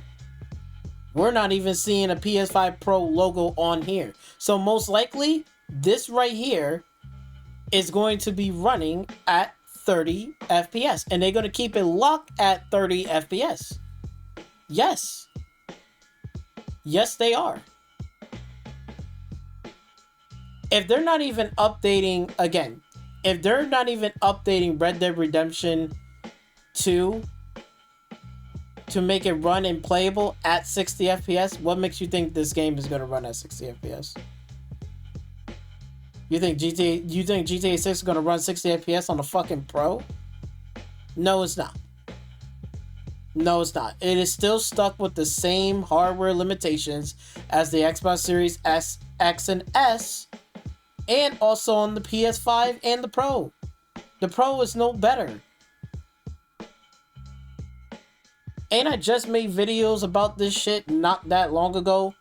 We're not even seeing a PS5 Pro logo on here. So most likely, this right here is going to be running at 30 FPS. And they're going to keep it locked at 30 FPS. Yes. Yes, they are. If they're not even updating, again, if they're not even updating Red Dead Redemption 2 to make it run and playable at 60 FPS, what makes you think this game is going to run at 60 FPS? You think GTA 6 is going to run 60 FPS on the fucking Pro? No, it's not. No, it's not. It is still stuck with the same hardware limitations as the Xbox Series S, X, and S, and also on the PS5 and the Pro. The Pro is no better. And I just made videos about this shit not that long ago,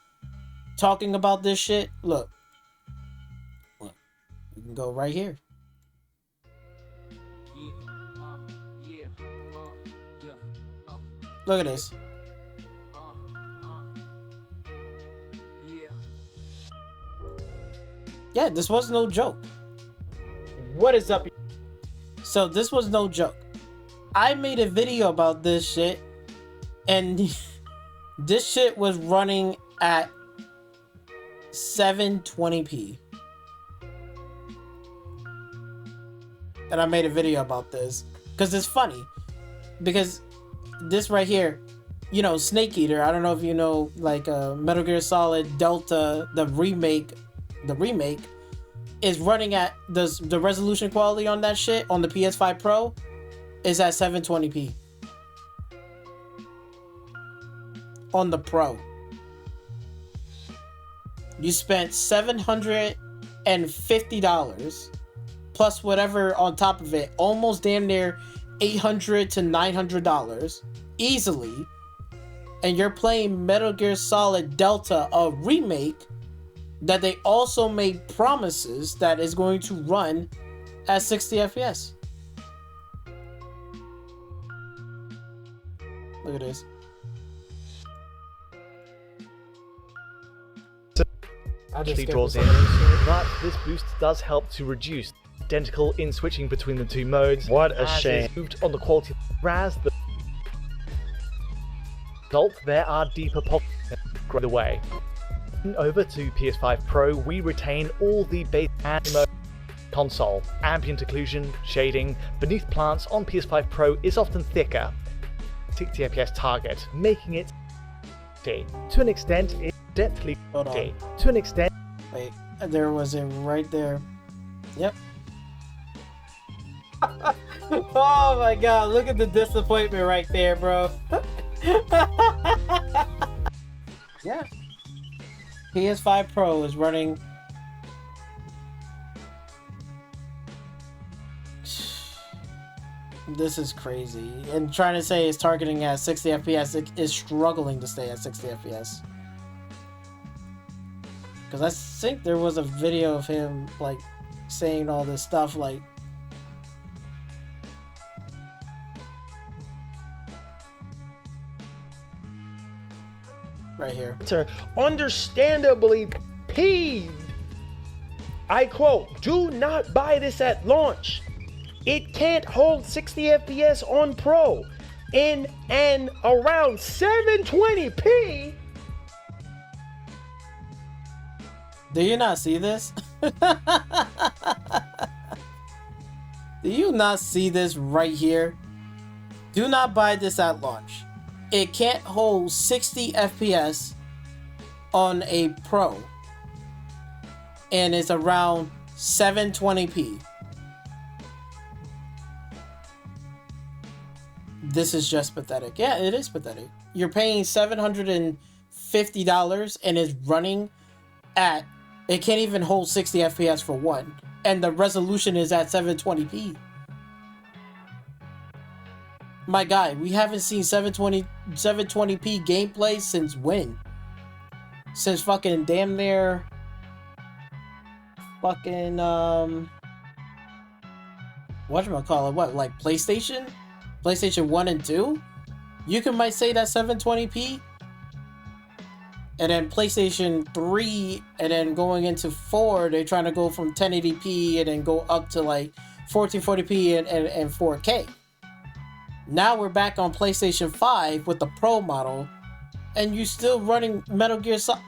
talking about this shit. Look, we can go right here. Look at this. Yeah, this was no joke. What is up? So this was no joke. I made a video about this shit, and this shit was running at 720p. And I made a video about this because it's funny. Because this right here, you know, Snake Eater, I don't know if you know, like Metal Gear Solid Delta, the remake is running at the resolution quality on that shit on the PS5 Pro is at 720p. On the Pro. You spent $750 plus whatever on top of it, almost damn near $800 to $900 easily, and you're playing Metal Gear Solid Delta, a remake that they also made promises that is going to run at 60 FPS. Look at this. Actually draws in, but this boost does help to reduce identical in switching between the two modes. What a as shame. is moved on the quality raz the result, there are deeper pops the way. Over to PS5 Pro, we retain all the base mode console. Ambient occlusion, shading beneath plants on PS5 Pro is often thicker, 60 FPS target, making it to an extent it's depthly to an extent. Wait, there was it right there. Yep. Oh my god, look at the disappointment right there, bro. Yeah. PS5 Pro is running. This is crazy. And trying to say it's targeting at 60 FPS, it is struggling to stay at 60 FPS. Because I think there was a video of him, like, saying all this stuff, like, right here. Understandably peeved. I quote, "Do not buy this at launch. It can't hold 60 FPS on Pro in and around 720p." Do you not see this? Do you not see this right here? Do not buy this at launch. It can't hold 60 FPS on a Pro, and it's around 720p. This is just pathetic. Yeah, it is pathetic. You're paying $750 and it's running at, it can't even hold 60 FPS for one, and the resolution is at 720p. My guy, we haven't seen 720p gameplay since when? Since fucking damn near fucking whatchamacallit, what, like PlayStation 1 and 2? You can might say that 720p, and then PlayStation 3, and then going into 4, they're trying to go from 1080p and then go up to like 1440p and 4K. Now we're back on PlayStation 5 with the Pro model, and you still running Metal Gear Solid.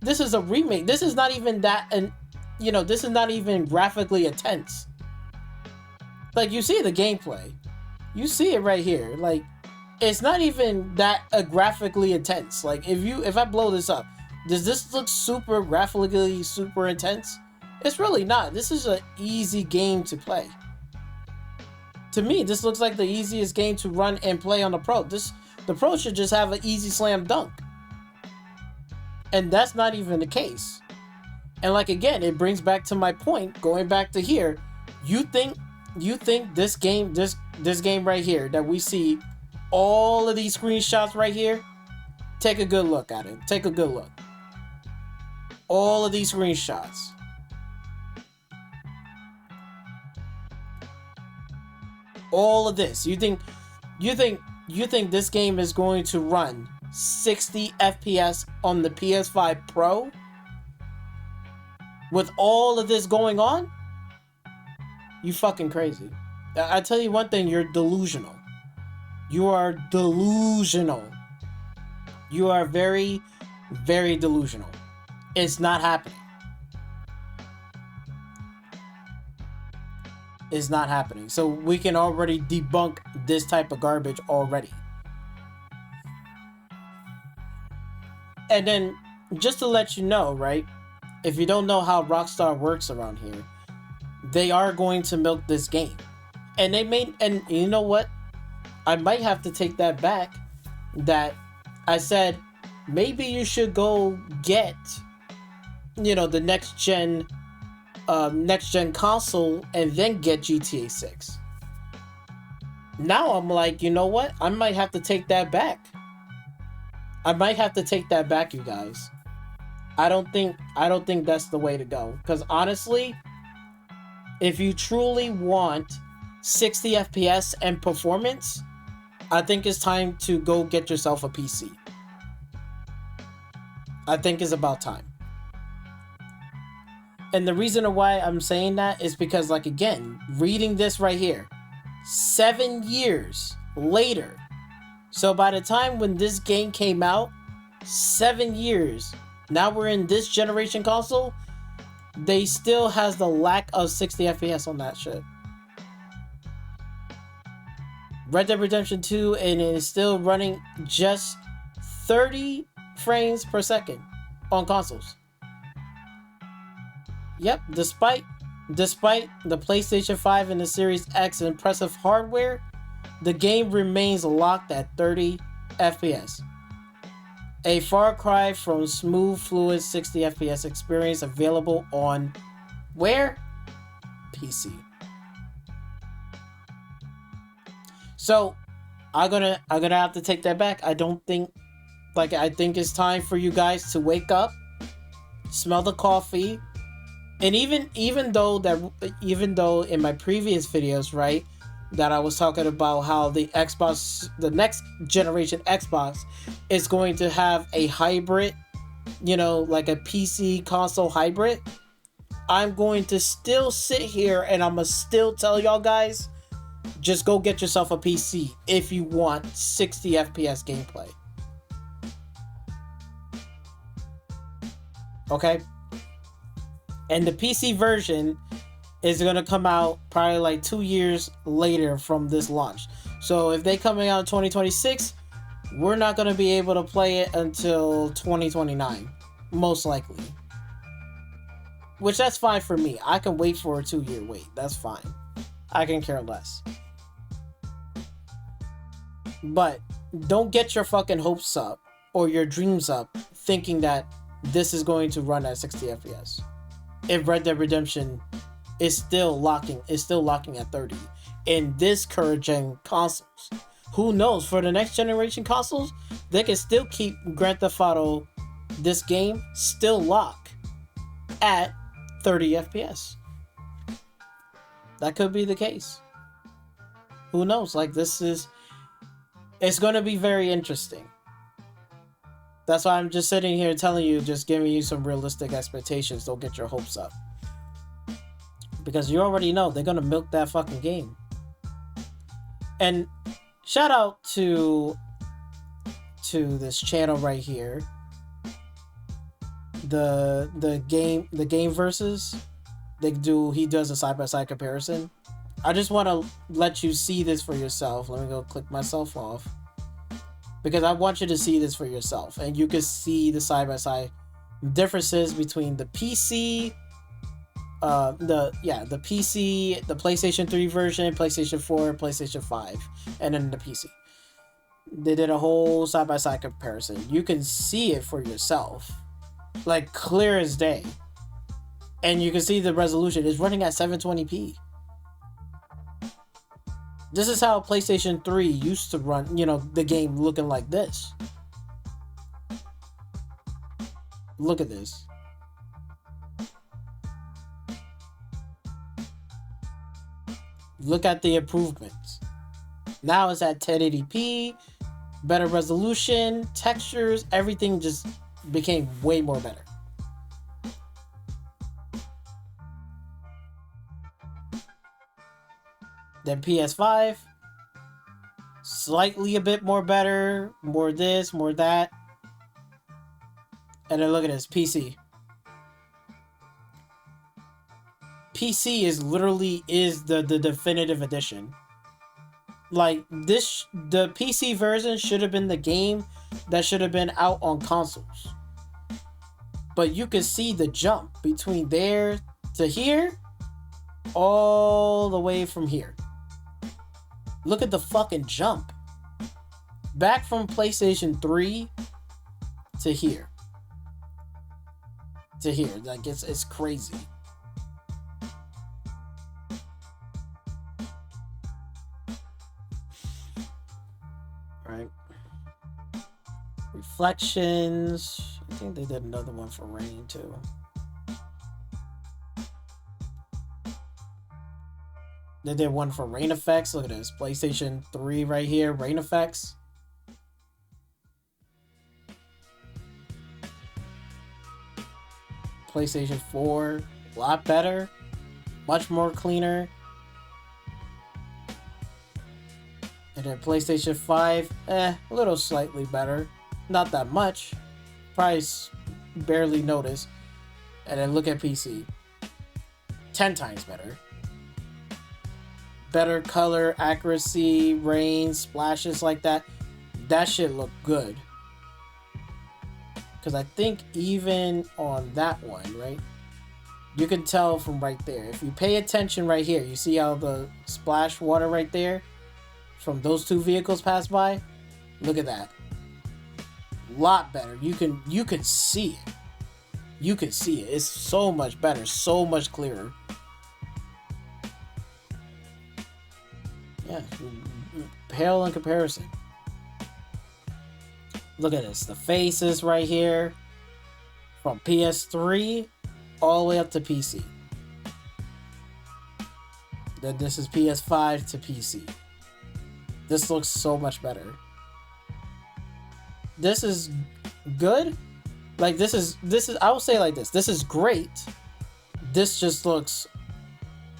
This is a remake. This is not even that, and you know, this is not even graphically intense. Like, you see the gameplay. You see it right here. Like, it's not even that graphically intense. Like, if I blow this up, does this look super graphically super intense? It's really not. This is an easy game to play. To me, this looks like the easiest game to run and play on the Pro. The Pro should just have an easy slam dunk. And that's not even the case. And like again, it brings back to my point, going back to here, you think this game right here that we see all of these screenshots right here, take a good look at it. Take a good look. All of these screenshots. All of this. You think this game is going to run 60 FPS on the PS5 Pro? With all of this going on? You fucking crazy. I tell you one thing, you're delusional. You are delusional. You are very, very delusional. It's not happening. It's not happening. So we can already debunk this type of garbage already. And then, just to let you know, right? If you don't know how Rockstar works around here, they are going to milk this game. And and you know what? I might have to take that back. That I said, maybe you should go get, the next gen console and then get GTA 6. Now I'm like, you know what? I might have to take that back. I might have to take that back, you guys. I don't think that's the way to go. Because honestly, if you truly want 60 FPS and performance, I think it's time to go get yourself a PC. I think it's about time. And the reason why I'm saying that is because, like, again, reading this right here, 7 years later. So by the time when this game came out, 7 years, now we're in this generation console, they still has the lack of 60 FPS on that shit. Red Dead Redemption 2, and it is still running just 30 frames per second on consoles. Yep, despite the PlayStation 5 and the Series X impressive hardware, the game remains locked at 30 FPS. A far cry from smooth, fluid 60 FPS experience available on where? PC. So, I'm gonna have to take that back. I think it's time for you guys to wake up, smell the coffee, and even though in my previous videos, right, that I was talking about how the next generation Xbox is going to have a hybrid, like a PC console hybrid. I'm going to still sit here and I'm gonna still tell y'all guys, just go get yourself a PC if you want 60 FPS gameplay. Okay? And the PC version is going to come out probably like 2 years later from this launch. So if they coming out in 2026, we're not going to be able to play it until 2029, most likely. Which that's fine for me. I can wait for a 2-year wait. That's fine. I can care less. But don't get your fucking hopes up or your dreams up thinking that this is going to run at 60 FPS. If Red Dead Redemption is still locking at 30 in this current gen consoles. Who knows? For the next generation consoles, they can still keep Grand Theft Auto, this game, still lock at 30 FPS. That could be the case. Who knows? It's going to be very interesting. That's why I'm just sitting here telling you, just giving you some realistic expectations. Don't get your hopes up. Because you already know they're going to milk that fucking game. And shout out to this channel right here. The game versus he does a side-by-side comparison. I just want to let you see this for yourself. Let me go click myself off. Because I want you to see this for yourself. And you can see the side-by-side differences between the PC, the PC, the PlayStation 3 version, PlayStation 4, PlayStation 5, and then the PC. They did a whole side-by-side comparison. You can see it for yourself. Like, clear as day. And you can see the resolution is running at 720p. This is how PlayStation 3 used to run, you know, the game looking like this. Look at this. Look at the improvements. Now it's at 1080p, better resolution, textures, everything just became way more better. Then PS5, slightly a bit more better, more this, more that. And then look at this, PC. PC is literally the definitive edition. Like this, the PC version should have been the game that should have been out on consoles. But you can see the jump between there to here, all the way from here. Look at the fucking jump. Back from PlayStation 3 to here. To here. Like it's crazy. Right. Reflections. I think they did another one for rain too. They did one for rain effects. Look at this. PlayStation 3 right here. Rain effects. PlayStation 4. A lot better. Much more cleaner. And then PlayStation 5. A little slightly better. Not that much. Probably barely notice. And then look at PC. 10 times better. Better color accuracy, rain, splashes like that. That shit look good. Because I think even on that one, right? You can tell from right there. If you pay attention right here, you see how the splash water right there from those two vehicles pass by? Look at that. Lot better. You can see it. You can see it. It's so much better, so much clearer. Yeah, pale in comparison. Look at this. The faces right here. From PS3 all the way up to PC. Then this is PS5 to PC. This looks so much better. This is good. Like this is I will say it like this. This is great. This just looks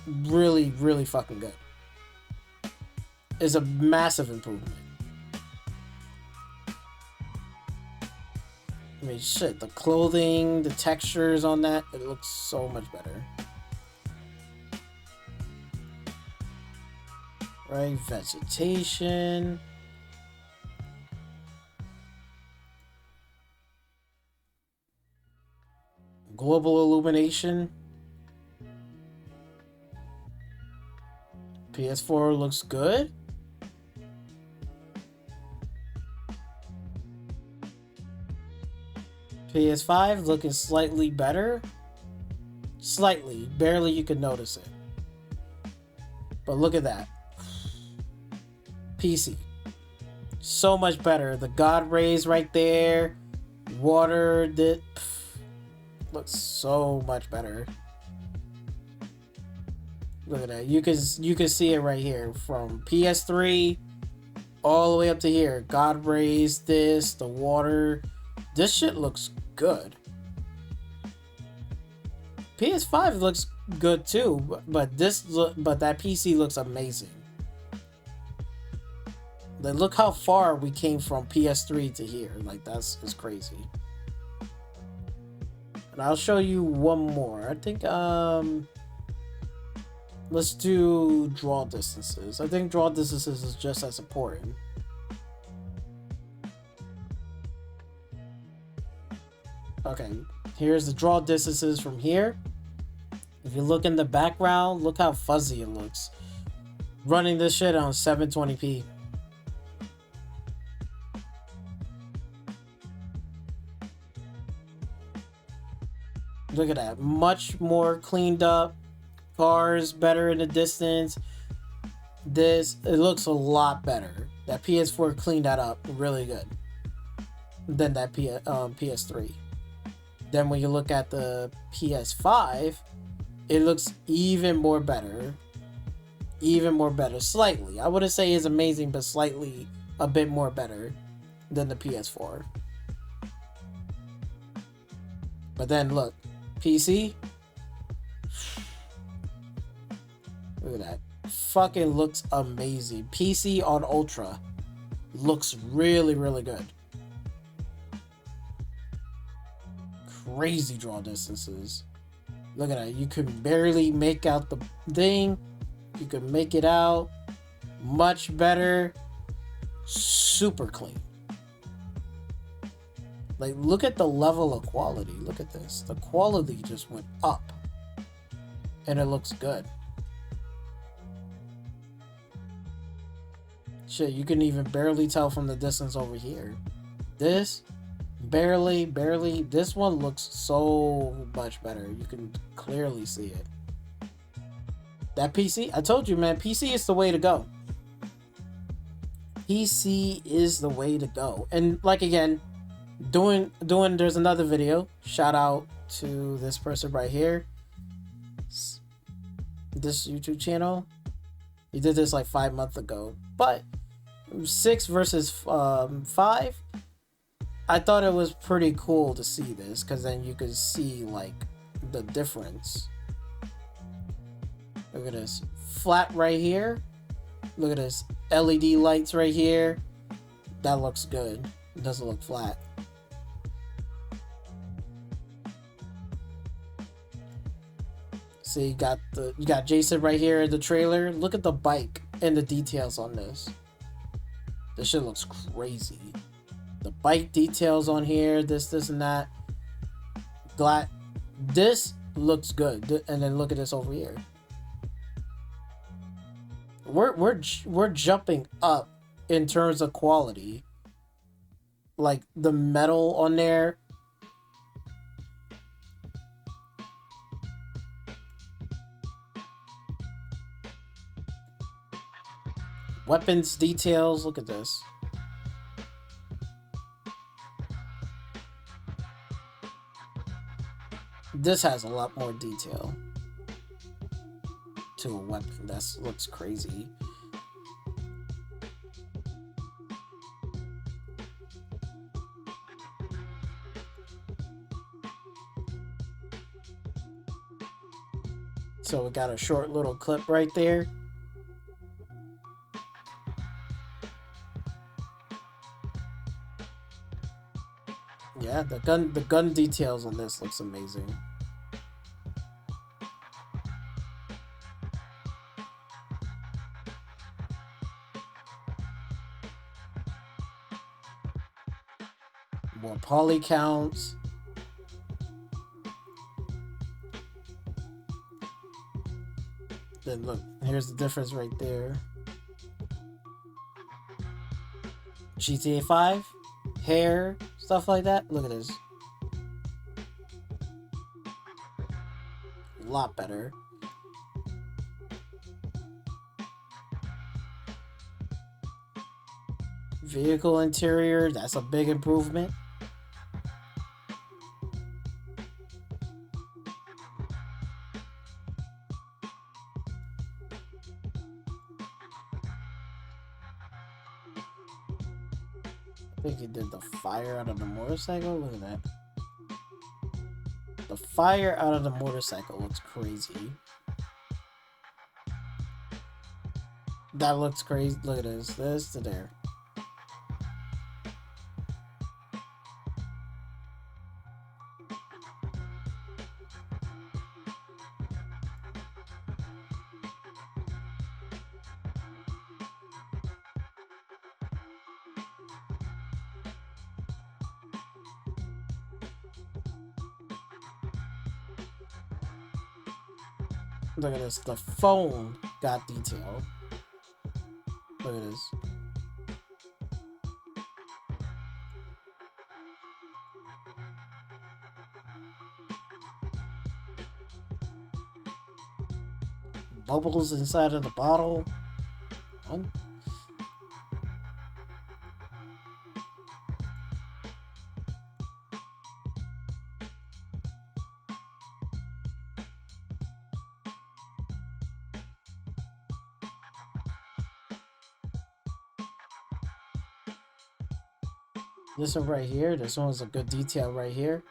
really, really fucking good. Is a massive improvement. I mean, shit, the clothing, the textures on that, it looks so much better. Right, vegetation. Global illumination. PS4 looks good. PS5 looking slightly better. Slightly. Barely you can notice it. But look at that. PC. So much better. The God rays right there. Water that looks so much better. Look at that. You can see it right here. From PS3 all the way up to here. God rays, this, the water. This shit looks good. PS5 looks good too, but that PC looks amazing. Like, look how far we came from PS3 to here. Like, it's crazy. And I'll show you one more. I think let's do draw distances. I think draw distances is just as important. Okay, here's the draw distances from here. If you look in the background, look how fuzzy it looks. Running this shit on 720p. Look at that. Much more cleaned up. Cars better in the distance. It looks a lot better. That PS4 cleaned that up really good than that PS3. Then when you look at the PS5, it looks even more better. Even more better. Slightly. I wouldn't say it's amazing, but slightly a bit more better than the PS4. But then look, PC. Look at that. Fucking looks amazing. PC on Ultra looks really, really good. Crazy draw distances. Look at that. You can barely make out the thing. You can make it out. Much better. Super clean. Like, look at the level of quality. Look at this. The quality just went up. And it looks good. Shit, you can even barely tell from the distance over here. This, barely. This one looks so much better. You can clearly see it. That PC, I told you, man, PC is the way to go. PC is the way to go. And like, again, there's another video. Shout out to this person right here. This YouTube channel. He did this like 5 months ago. But 6 versus 5, I thought it was pretty cool to see this, because then you could see like the difference. Look at this. Flat right here. Look at this. LED lights right here. That looks good. It doesn't look flat. See, you got Jason right here in the trailer. Look at the bike and the details on this. This shit looks crazy. The bike details on here, this and that. This looks good. And then look at this over here. We're jumping up in terms of quality. Like the metal on there. Weapons details, look at this. This has a lot more detail to a weapon. That looks crazy. So we got a short little clip right there. Yeah, the gun details on this looks amazing. More poly counts. Then look, here's the difference right there. GTA 5, hair, stuff like that. Look at this. A lot better. Vehicle interior, that's a big improvement. I think he did the fire out of the motorcycle. Look at that. The fire out of the motorcycle looks crazy. That looks crazy. Look at this. This to there. Look at this. The phone got detail. Look at this. bubbles inside of the bottle. What? This one right here, this one's a good detail right here.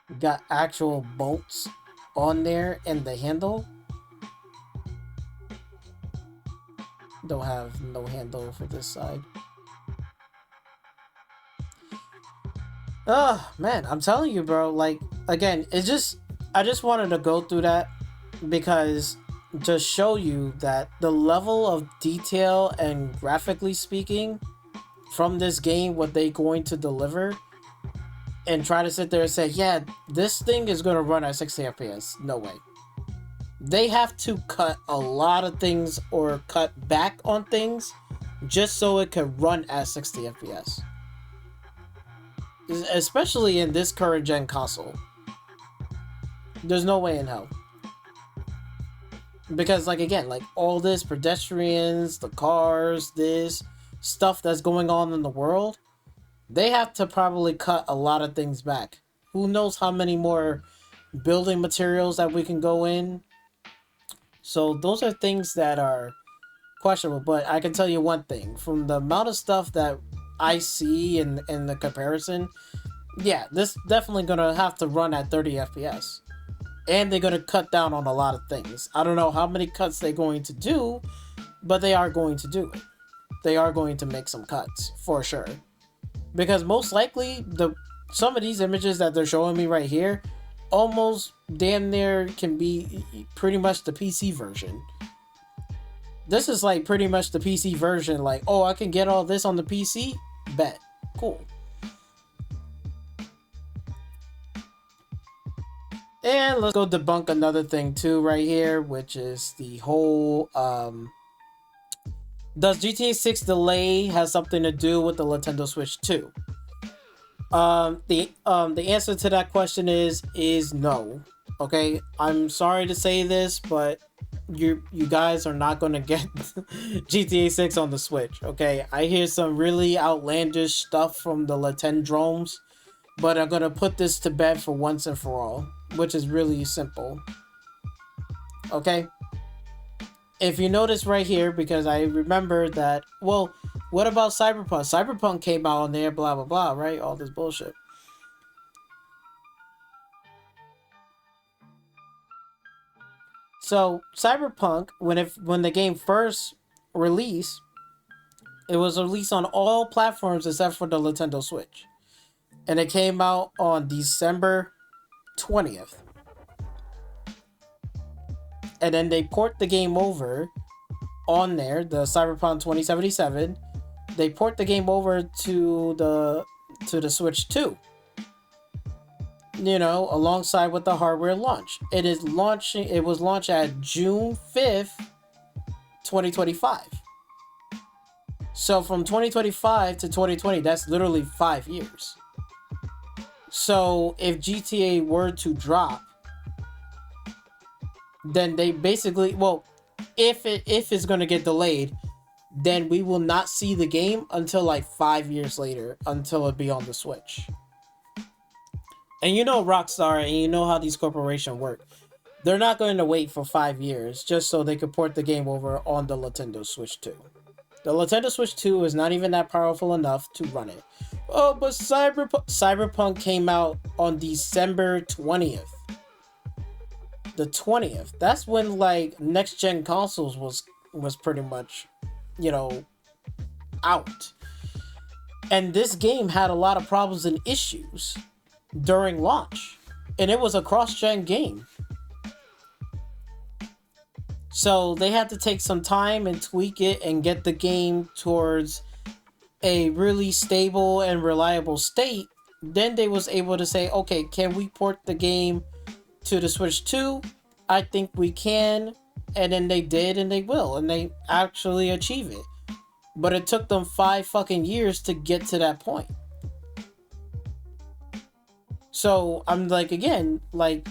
We got actual bolts on there and the handle. Don't have no handle for this side. Oh man, I'm telling you, bro, like, again, I just wanted to go through that because to show you that the level of detail and graphically speaking from this game, what they going to deliver, and try to sit there and say, yeah, this thing is going to run at 60 FPS. No way. They have to cut a lot of things or cut back on things just so it can run at 60 FPS. Especially in this current gen console. There's no way in hell. Because, like, again, like, all this pedestrians, the cars, this stuff that's going on in the world, they have to probably cut a lot of things back. Who knows how many more building materials that we can go in. So those are things that are questionable. But I can tell you one thing. From the amount of stuff that I see in the comparison, yeah, this definitely going to have to run at 30 FPS. And they're going to cut down on a lot of things. I don't know how many cuts they're going to do, but they are going to do it. They are going to make some cuts, for sure. Because most likely, some of these images that they're showing me right here, almost damn near can be pretty much the PC version. This is like pretty much the PC version, like, oh, I can get all this on the PC? Bet. Cool. And let's go debunk another thing too right here, which is the whole, does GTA 6 delay has something to do with the Nintendo Switch 2? The answer to that question is no. Okay, I'm sorry to say this, but you guys are not gonna get GTA 6 on the Switch. Okay, I hear some really outlandish stuff from the Latendromes, but I'm gonna put this to bed for once and for all, which is really simple. Okay. If you notice right here, because I remember that, well, what about Cyberpunk? Cyberpunk came out on there, blah, blah, blah, right? All this bullshit. So, Cyberpunk, when the game first released, it was released on all platforms except for the Nintendo Switch. And it came out on December 20th. And then they port the game over on there, the Cyberpunk 2077. They port the game over to the Switch 2. You know, alongside with the hardware launch. It was launched at June 5th, 2025. So from 2025 to 2020, that's literally 5 years. So if GTA were to drop, then they basically, well, if it's going to get delayed, then we will not see the game until like 5 years later, until it be on the Switch. And you know Rockstar, and you know how these corporations work. They're not going to wait for 5 years just so they could port the game over on the Nintendo Switch 2. The Nintendo Switch 2 is not even that powerful enough to run it. Oh, but Cyberpunk came out on December 20th. The 20th. That's when, like, next gen consoles was pretty much, you know, out. And this game had a lot of problems and issues during launch. And it was a cross-gen game. So they had to take some time and tweak it and get the game towards a really stable and reliable state. Then they was able to say, okay, can we port the game to the Switch 2? I think we can. And then they did, and they will, and they actually achieve it. But it took them 5 fucking years to get to that point. So I'm like, again, like,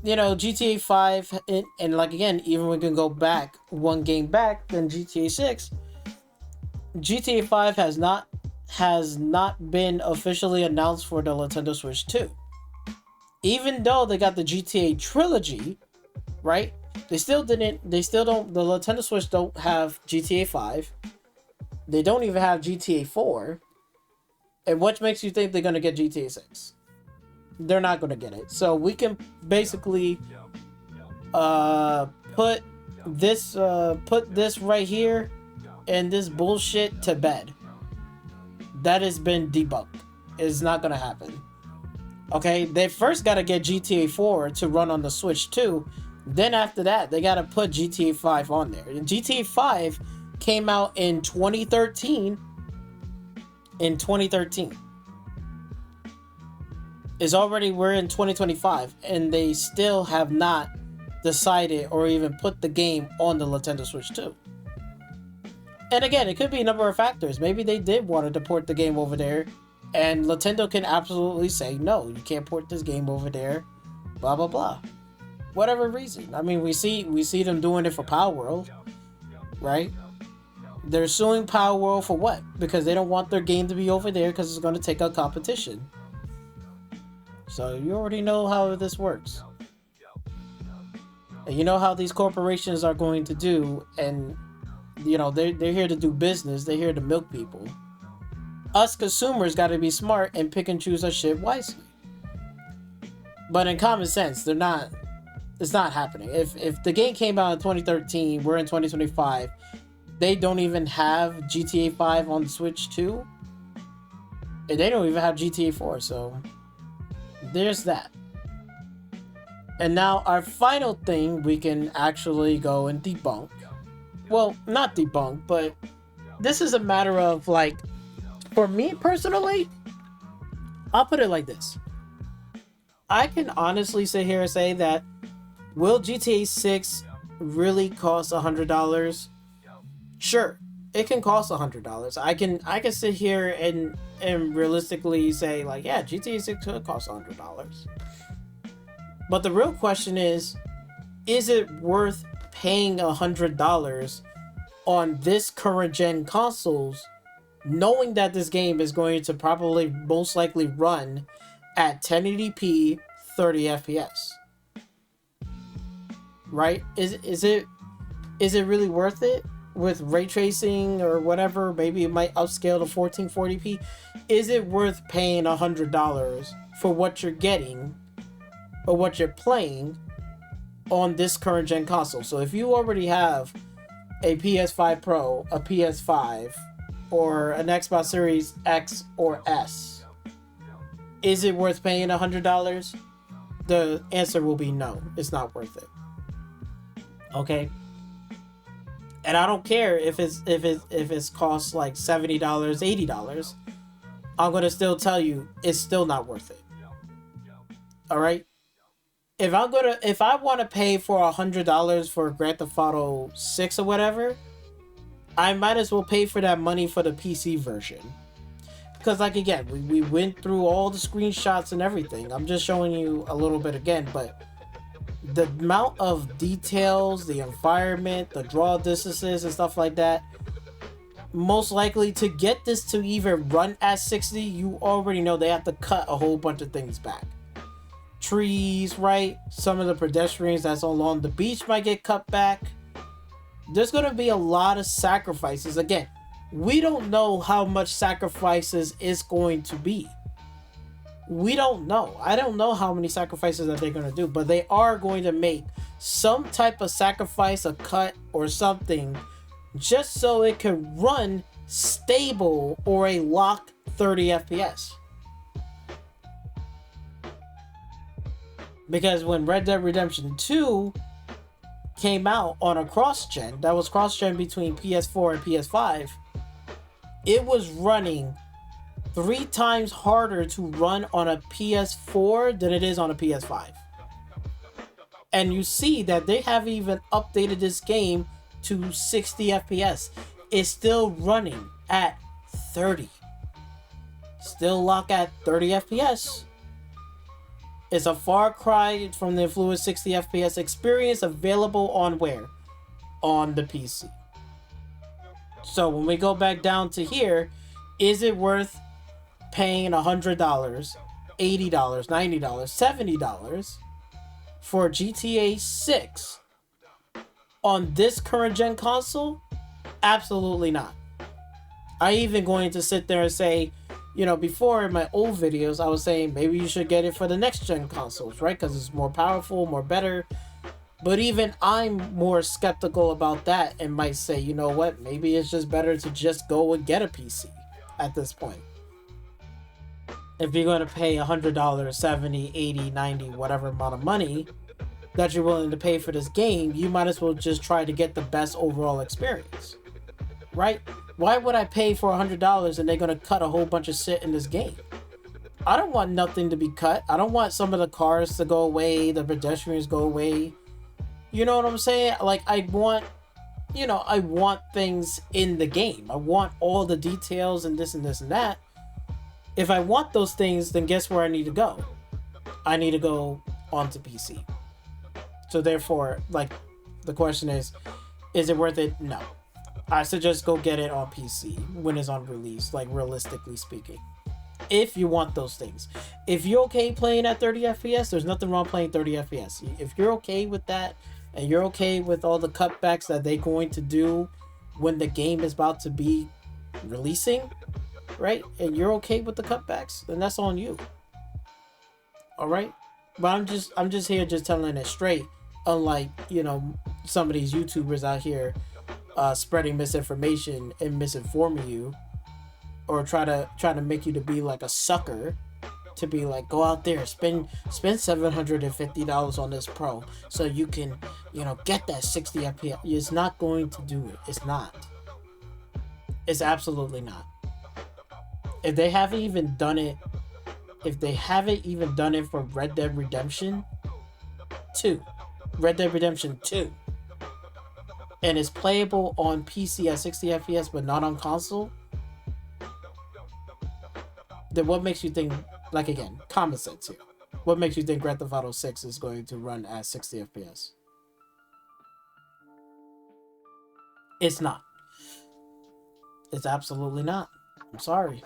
GTA 5, and like again, even we can go back one game back than GTA 6. GTA 5 has not been officially announced for the Nintendo Switch 2. Even though they got the GTA trilogy, right? They still don't, the Nintendo Switch don't have GTA 5. They don't even have GTA 4. And what makes you think they're going to get GTA 6? They're not going to get it. So we can basically put this right here and this bullshit to bed. That has been debunked. It's not going to happen. Okay, they first got to get GTA 4 to run on the Switch 2. Then after that, they got to put GTA 5 on there. And GTA 5 came out in 2013. In 2013. We're in 2025, and they still have not decided or even put the game on the Nintendo Switch 2. And again, it could be a number of factors. Maybe they did want to port the game over there, and Nintendo can absolutely say, no, you can't port this game over there, blah, blah, blah. Whatever reason. I mean, we see them doing it for Power World, right? They're suing Power World for what? Because they don't want their game to be over there because it's going to take out competition. So you already know how this works. And you know how these corporations are going to do, and they're here to do business. They're here to milk people. Us consumers got to be smart and pick and choose our shit wisely. But in common sense, it's not happening. If the game came out in 2013, we're in 2025, they don't even have GTA 5 on the Switch 2, and they don't even have GTA 4, so there's that. And now our final thing we can actually go and debunk. Well, not debunk, but this is a matter of, like, for me personally, I'll put it like this. I can honestly sit here and say that, will GTA 6 really cost $100? Sure, it can cost $100. I can sit here and realistically say, like, yeah, GTA 6 could cost $100. But the real question is it worth paying $100 on this current gen consoles, knowing that this game is going to probably most likely run at 1080p 30 FPS? Right? Is it really worth it? With ray tracing or whatever, maybe it might upscale to 1440p. Is it worth paying $100 for what you're getting or what you're playing on this current gen console? So if you already have a PS5 Pro, a PS5, or an Xbox Series X or S, is it worth paying $100? The answer will be no. It's not worth it. Okay. And I don't care if it's cost like $70, $80. I'm gonna still tell you it's still not worth it. All right. If I want to pay for $100 for Grand Theft Auto 6 or whatever, I might as well pay for that money for the PC version. Because, like, again, we went through all the screenshots and everything. I'm just showing you a little bit again, but the amount of details, the environment, the draw distances and stuff like that, most likely to get this to even run at 60, you already know they have to cut a whole bunch of things back. Trees, right? Some of the pedestrians that's along the beach might get cut back. There's going to be a lot of sacrifices. Again, we don't know how much sacrifices is going to be. We don't know. I don't know how many sacrifices that they're going to do, but they are going to make some type of sacrifice, a cut or something, just so it can run stable or a lock 30 FPS. Because when Red Dead Redemption 2 came out on a cross-gen, that was cross-gen between PS4 and PS5, it was running 3 times harder to run on a PS4 than it is on a PS5. And you see that they haven't even updated this game to 60 FPS. It's still running at 30. Still lock at 30 FPS. It's a far cry from the fluid 60 FPS experience available on where? On the PC. So when we go back down to here, is it worth paying $100, $80, $90, $70 for GTA 6 on this current gen console? Absolutely not. I even going to sit there and say, before in my old videos, I was saying maybe you should get it for the next gen consoles, right? Because it's more powerful, more better. But even I'm more skeptical about that and might say, you know what? Maybe it's just better to just go and get a PC at this point. If you're going to pay $100, $70, $80, $90, whatever amount of money that you're willing to pay for this game, you might as well just try to get the best overall experience, right? Why would I pay for $100 and they're going to cut a whole bunch of shit in this game? I don't want nothing to be cut. I don't want some of the cars to go away, the pedestrians go away. You know what I'm saying? Like, I want things in the game. I want all the details and this and this and that. If I want those things, then guess where I need to go? I need to go onto PC. So therefore, like, the question is it worth it? No. I suggest go get it on PC when it's on release, like, realistically speaking. If you want those things. If you're okay playing at 30 FPS, there's nothing wrong playing 30 FPS. If you're okay with that, and you're okay with all the cutbacks that they're going to do when the game is about to be releasing, right? And you're okay with the cutbacks, then that's on you. All right? But I'm just here just telling it straight, unlike, some of these YouTubers out here spreading misinformation and misinforming you, or try to make you to be like a sucker, to be like, go out there, spend $750 on this Pro so you can, get that 60 FPS. It's not going to do it. It's not. It's absolutely not. If they haven't even done it for Red Dead Redemption 2, and it's playable on PC at 60 FPS but not on console, then what makes you think, like, again, common sense here, what makes you think Grand Theft Auto 6 is going to run at 60 FPS? It's not. It's absolutely not. I'm sorry.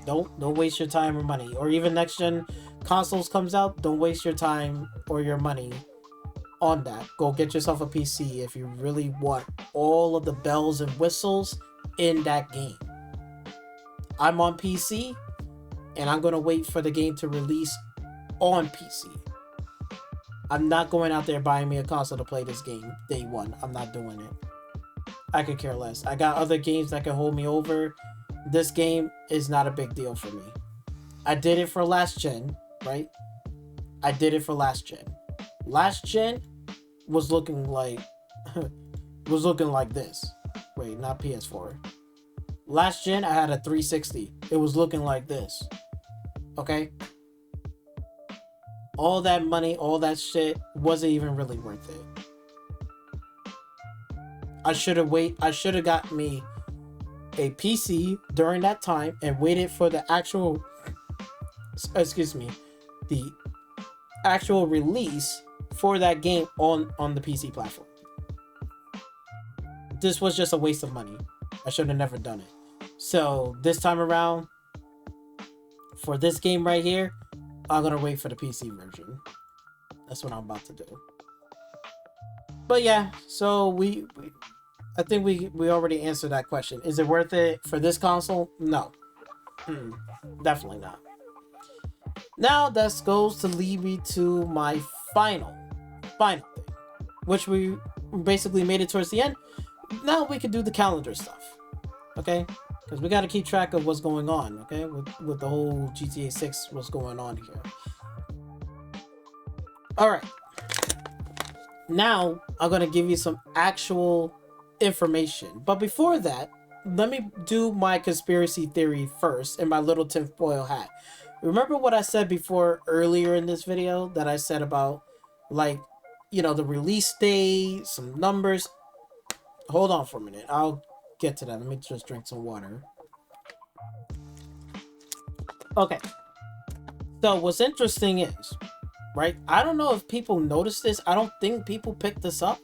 Don't waste your time or money. Or even next gen consoles comes out, don't waste your time or your money on that. Go get yourself a PC if you really want all of the bells and whistles in that game. I'm on PC, and I'm going to wait for the game to release on PC. I'm not going out there buying me a console to play this game day one. I'm not doing it. I could care less. I got other games that can hold me over. This game is not a big deal for me. I did it for last gen, right? I did it for last gen. Last gen was looking like this. Wait, not PS4. Last gen, I had a 360. It was looking like this. Okay? All that money, all that shit wasn't even really worth it. I should have got me a PC during that time and waited for the actual release for that game on the PC platform. This was just a waste of money. I should have never done it. So this time around, for this game right here, I'm gonna wait for the PC version. That's what I'm about to do. But yeah, so I think we already answered that question. Is it worth it for this console? No. Definitely not. Now that goes to lead me to my final thing, which we basically made it towards the end. Now we can do the calendar stuff, okay? Because we got to keep track of what's going on, okay? With the whole GTA 6, what's going on here. All right. Now I'm gonna give you some actual information, but before that, let me do my conspiracy theory first in my little tinfoil hat. Remember what I said before earlier in this video that I said about, like, the release date, some numbers? Hold on for a minute. I'll get to that. Let me just drink some water. Okay. So what's interesting is, right? I don't know if people noticed this. I don't think people picked this up,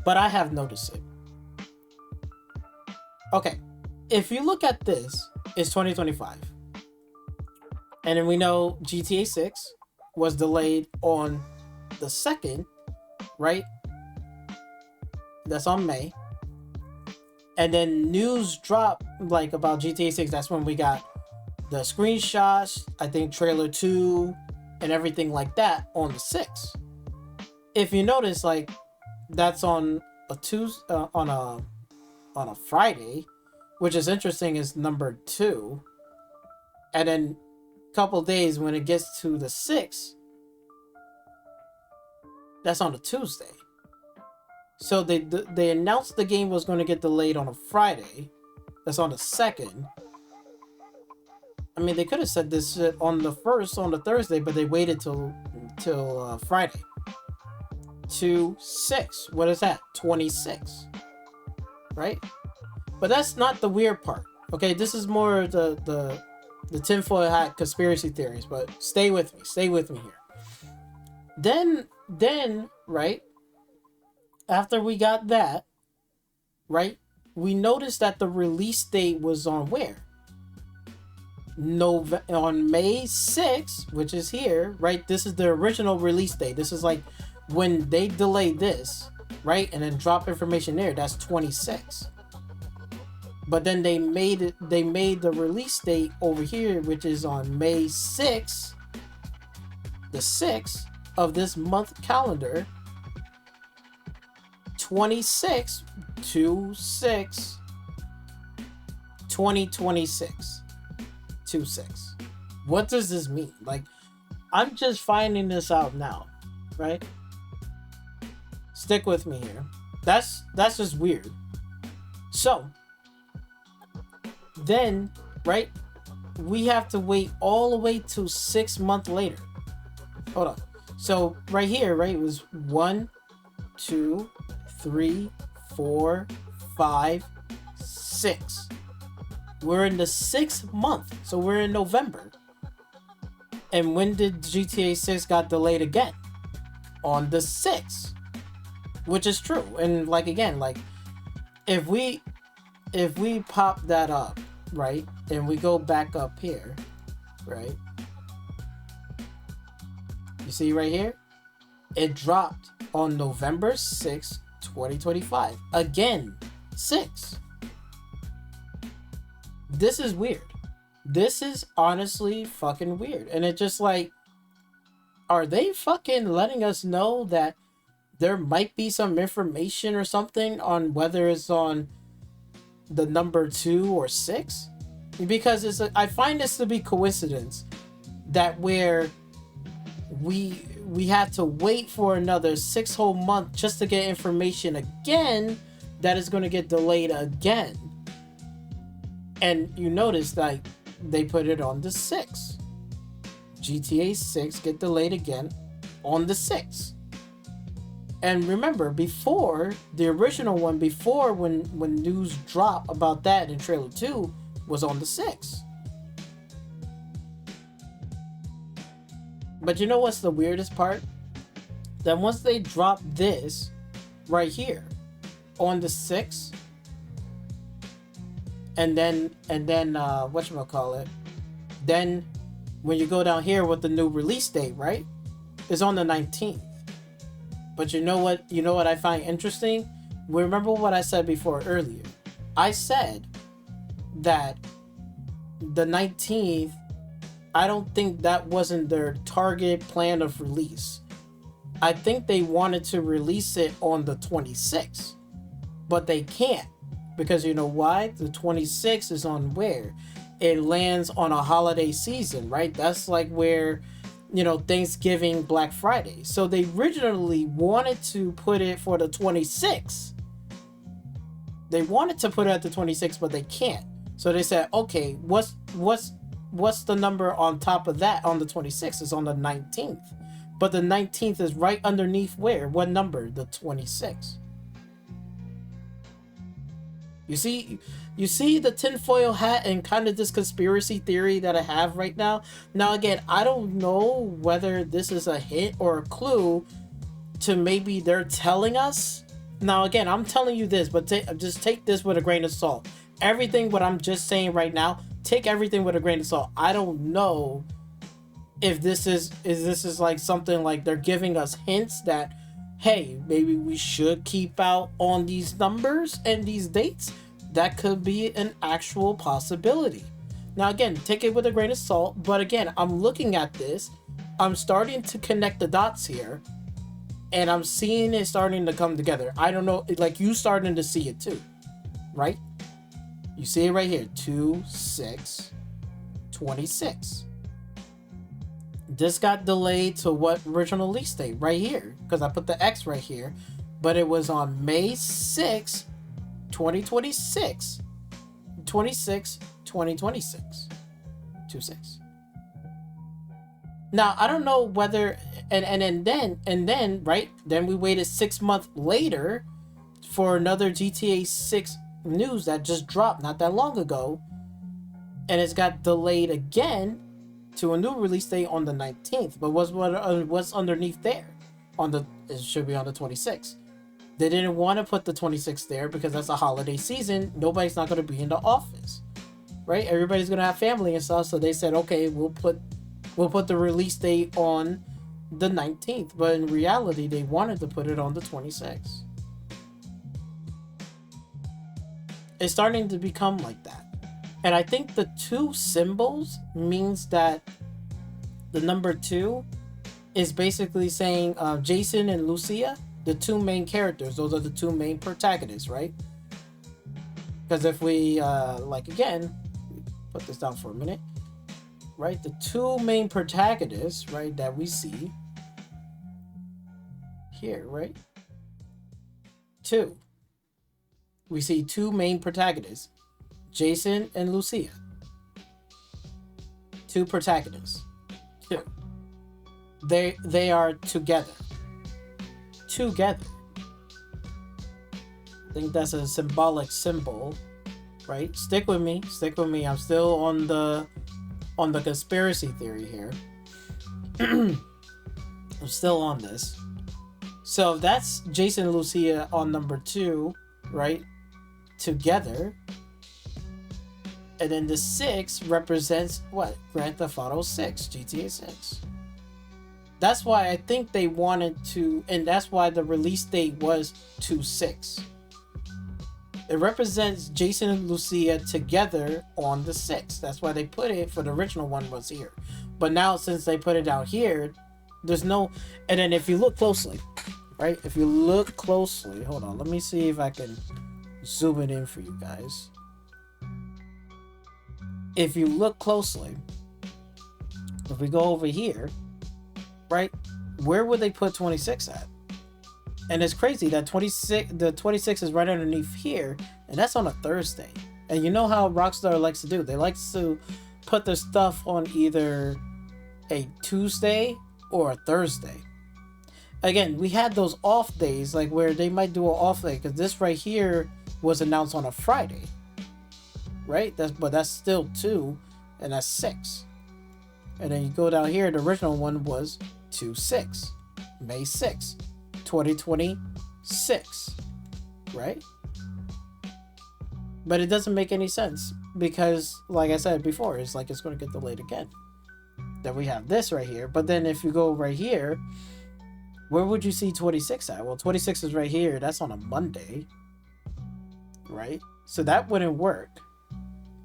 but I have noticed it. Okay, if you look at this, it's 2025. And then we know GTA 6 was delayed on the 2nd, right? That's on May. And then news dropped like about GTA 6. That's when we got the screenshots, I think trailer 2 and everything like that on the 6th. If you notice, like that's on a Tuesday, on a Friday, which is interesting, is number 2. And then a couple days when it gets to the 6th, that's on a Tuesday. So they announced the game was going to get delayed on a Friday. That's on the 2nd. I mean, they could have said this shit on the 1st, on the Thursday, but they waited till Friday. 2/6. What is that? 26. Right? But that's not the weird part. Okay, this is more the tinfoil hat conspiracy theories, but stay with me here. Then, right? After we got that, right? We noticed that the release date was on where? On May 6th, which is here, right? This is the original release date. This is like when they delayed this, right? And then drop information there. That's 26. But then they made the release date over here, which is on May 6th, the 6th of this month calendar, 26 to 6 2026 26. What does this mean? Like, I'm just finding this out now, right? Stick with me here. That's just weird. So then, right, we have to wait all the way to 6 months later. Hold on. So right here, right, it was 1, 2, 3, 4, 5, 6. We're in the 6th month, so we're in November. And when did GTA 6 got delayed again? On the 6th, which is true. And like again, like if we pop that up, right, and we go back up here, right? You see right here, it dropped on November 6th, 2025. Again, 6. This is weird. This is honestly fucking weird. And it just like, are they fucking letting us know that there might be some information or something on whether it's on the number 2 or 6? Because I find this to be coincidence that where we have to wait for another 6 whole months just to get information again that is going to get delayed again. And you notice like they put it on the 6th. GTA 6 get delayed again on the 6th. And remember, before the original one, before when news dropped about that in trailer 2 was on the 6th. But you know what's the weirdest part? That once they drop this right here on the 6th, and then whatchamacallit, then when you go down here with the new release date, right, it's on the 19th. But you know what I find interesting? Remember what I said before earlier. I said that the 19th, I don't think that wasn't their target plan of release. I think they wanted to release it on the 26th, but they can't. Because you know why? The 26th is on where? It lands on a holiday season, right? That's like where, Thanksgiving, Black Friday. So they originally wanted to put it for the 26th. They wanted to put it at the 26th, but they can't. So they said, okay, what's the number on top of that on the 26th? Is on the 19th. But the 19th is right underneath where? What number? The 26th. You see the tinfoil hat and kind of this conspiracy theory that I have right now. Now again, I don't know whether this is a hint or a clue to maybe they're telling us. Now again, I'm telling you this, but just take this with a grain of salt. Everything what I'm just saying right now, take everything with a grain of salt. I don't know if this is like something like they're giving us hints that, hey, maybe we should keep out on these numbers and these dates. That could be an actual possibility. Now again, take it with a grain of salt, but again, I'm looking at this, I'm starting to connect the dots here, and I'm seeing it starting to come together. I don't know, like you starting to see it too, right? You see it right here, 2/6/26. This got delayed to what original release date? Right here, because I put the X right here, but it was on May 6, 2026. 2026. 26. Now, I don't know whether, and then, right? Then we waited 6 months later for another GTA 6 news that just dropped not that long ago. And it's got delayed again to a new release date on the 19th. But what's underneath there? It should be on the 26th. They didn't want to put the 26th there because that's a holiday season. Nobody's not going to be in the office, right? Everybody's going to have family and stuff. So they said, okay, we'll put the release date on the 19th. But in reality, they wanted to put it on the 26th. It's starting to become like that. And I think the 2 symbols means that the number 2 is basically saying Jason and Lucia, the 2 main characters. Those are the 2 main protagonists, right? Because if we, again, put this down for a minute, right? The 2 main protagonists, right, that we see here, right? 2. We see 2 main protagonists, Jason and Lucia. 2 protagonists. 2. They are together. Together. I think that's a symbolic symbol, right? Stick with me. I'm still on the conspiracy theory here. I'm still on this. So that's Jason and Lucia on number 2, right? Together. And then the 6 represents what? Grand Theft Auto 6, GTA 6. That's why I think they wanted to, and that's why the release date was 2/6. It represents Jason and Lucia together on the 6th. That's why they put it, for the original one was here. But now since they put it out here, there's no, and then if you look closely, right? If you look closely, hold on, let me see if I can zoom it in for you guys. If you look closely, if we go over here, right, where would they put 26 at? And it's crazy that the 26 is right underneath here, and that's on a Thursday. And you know how Rockstar likes to do, they like to put their stuff on either a Tuesday or a Thursday. Again, we had those off days, like where they might do an off day, because this right here was announced on a Friday, right? But that's still 2, and that's 6. And then you go down here, the original one was 2/6, May 6, 2026, right? But it doesn't make any sense because, like I said before, it's like it's going to get delayed again. Then we have this right here, but then if you go right here, where would you see 26 at? Well, 26 is right here. That's on a Monday, right? So that wouldn't work.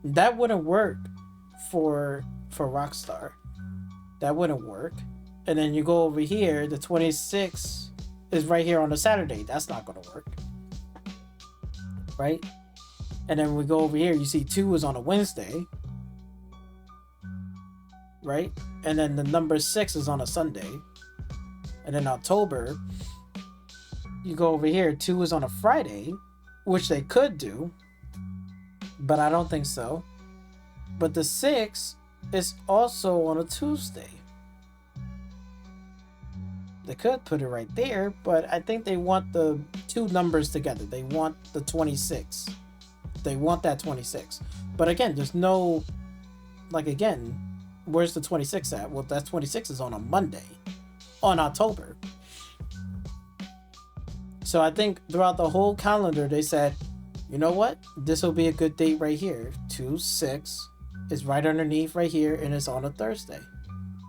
That wouldn't work for Rockstar. That wouldn't work. And then you go over here, the 26 is right here on a Saturday. That's not going to work, right? And then we go over here, you see 2 is on a Wednesday, right? And then the number 6 is on a Sunday. And in October, you go over here, 2 is on a Friday, which they could do, but I don't think so. But the 6 is also on a Tuesday. They could put it right there, but I think they want the 2 numbers together. They want the 26. They want that 26. But again, there's no, like, again, where's the 26 at? Well, that 26 is on a Monday, on October. So I think throughout the whole calendar, they said, you know what? This will be a good date right here. 2/6 is right underneath right here, and it's on a Thursday.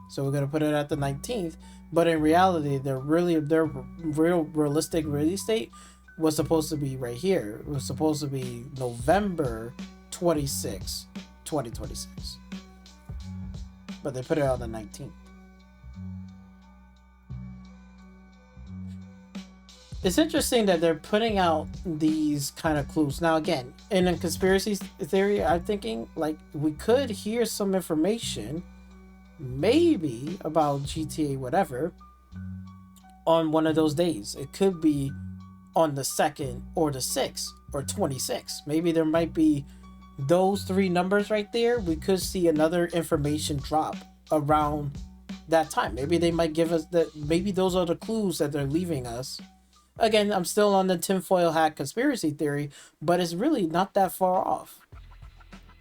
So we're going to put it at the 19th. But in reality, their real realistic release date was supposed to be right here. It was supposed to be November 26, 2026. But they put it on the 19th. It's interesting that they're putting out these kind of clues. Now, again, in a conspiracy theory, I'm thinking, like, we could hear some information, maybe about GTA whatever, on one of those days. It could be on the 2nd or the 6th or 26. Maybe there might be those three numbers right there. We could see another information drop around that time. Maybe they might give us that. Maybe those are the clues that they're leaving us. Again, I'm still on the tinfoil hat conspiracy theory, but it's really not that far off.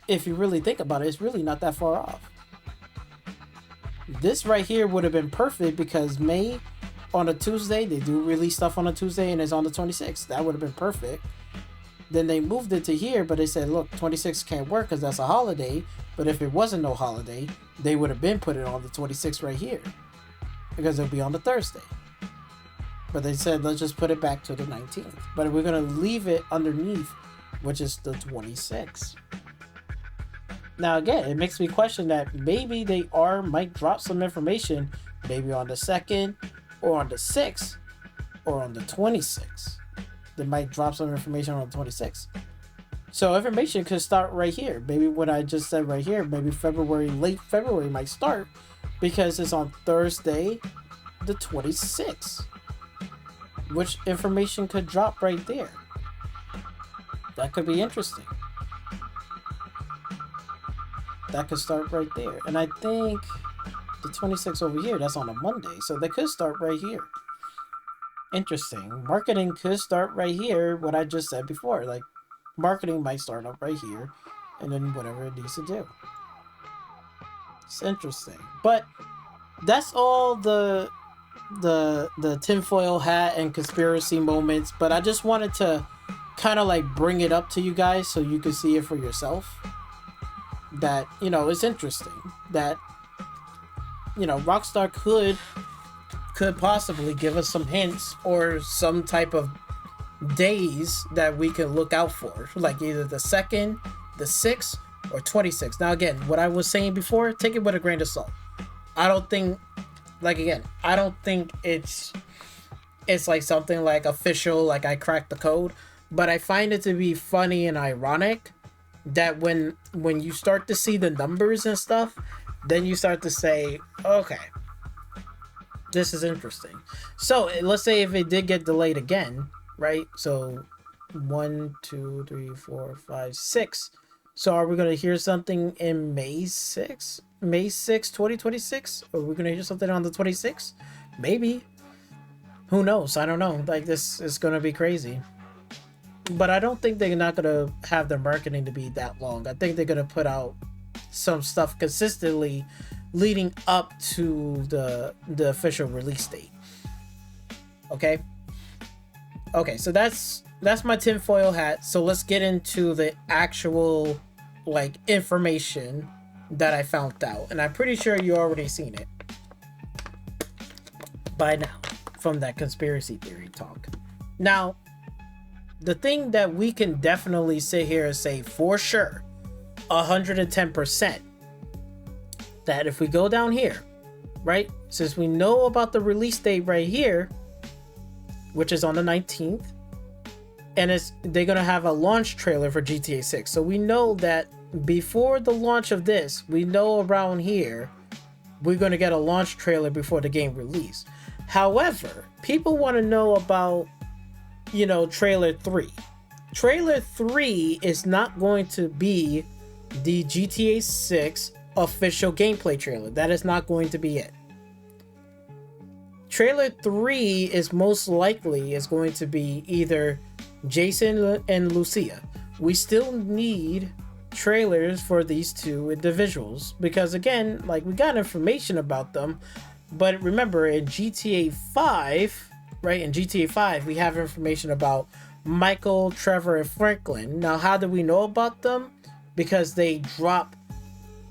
If you really think about it, it's really not that far off. This right here would have been perfect because May on a Tuesday, they do release stuff on a Tuesday and it's on the 26th. That would have been perfect. Then they moved it to here, but they said, look, 26 can't work because that's a holiday. But if it wasn't no holiday, they would have been put it on the 26th right here because it'll be on the Thursday. But they said, let's just put it back to the 19th. But we're going to leave it underneath, which is the 26th. Now, again, it makes me question that maybe they might drop some information, maybe on the 2nd, or on the 6th, or on the 26th. They might drop some information on the 26th. So information could start right here. Maybe what I just said right here, maybe late February might start because it's on Thursday, the 26th. Which information could drop right there? That could be interesting. That could start right there. And I think the 26th over here, that's on a Monday. So they could start right here. Interesting. Marketing could start right here, what I just said before. Like, marketing might start up right here, and then whatever it needs to do. It's interesting. But that's all the tinfoil hat and conspiracy moments, but I just wanted to kind of like bring it up to you guys so you can see it for yourself. That, you know, it's interesting that, you know, Rockstar could possibly give us some hints or some type of days that we can look out for, like either the 2nd, the 6th, or 26th. Now, again, what I was saying before, take it with a grain of salt. I don't think it's like something like official, like I cracked the code, but I find it to be funny and ironic that when you start to see the numbers and stuff, then you start to say, okay, this is interesting. So let's say if it did get delayed again, right? So 1, 2, 3, 4, 5, 6. So are we going to hear something in May 6, 2026? Or are we going to hear something on the 26th? Maybe. Who knows? I don't know. Like, this is going to be crazy. But I don't think they're not going to have their marketing to be that long. I think they're going to put out some stuff consistently leading up to the official release date. Okay? Okay, so that's my tinfoil hat. So let's get into the actual, like, information that I found out. And I'm pretty sure you already seen it by now from that conspiracy theory talk. Now, the thing that we can definitely sit here and say for sure, 110%, that if we go down here, right, since we know about the release date right here, which is on the 19th, and they're gonna have a launch trailer for GTA 6. So we know that before the launch of this, we know around here we're gonna get a launch trailer before the game release. However, people want to know about, you know, trailer 3. Trailer 3 is not going to be the GTA 6 official gameplay trailer. That is not going to be it. Trailer 3 is most likely going to be either Jason and Lucia, we still need trailers for these two individuals, because again, like, we got information about them, but remember in GTA 5, right, in GTA 5 we have information about Michael, Trevor, and Franklin. Now, how do we know about them? Because they drop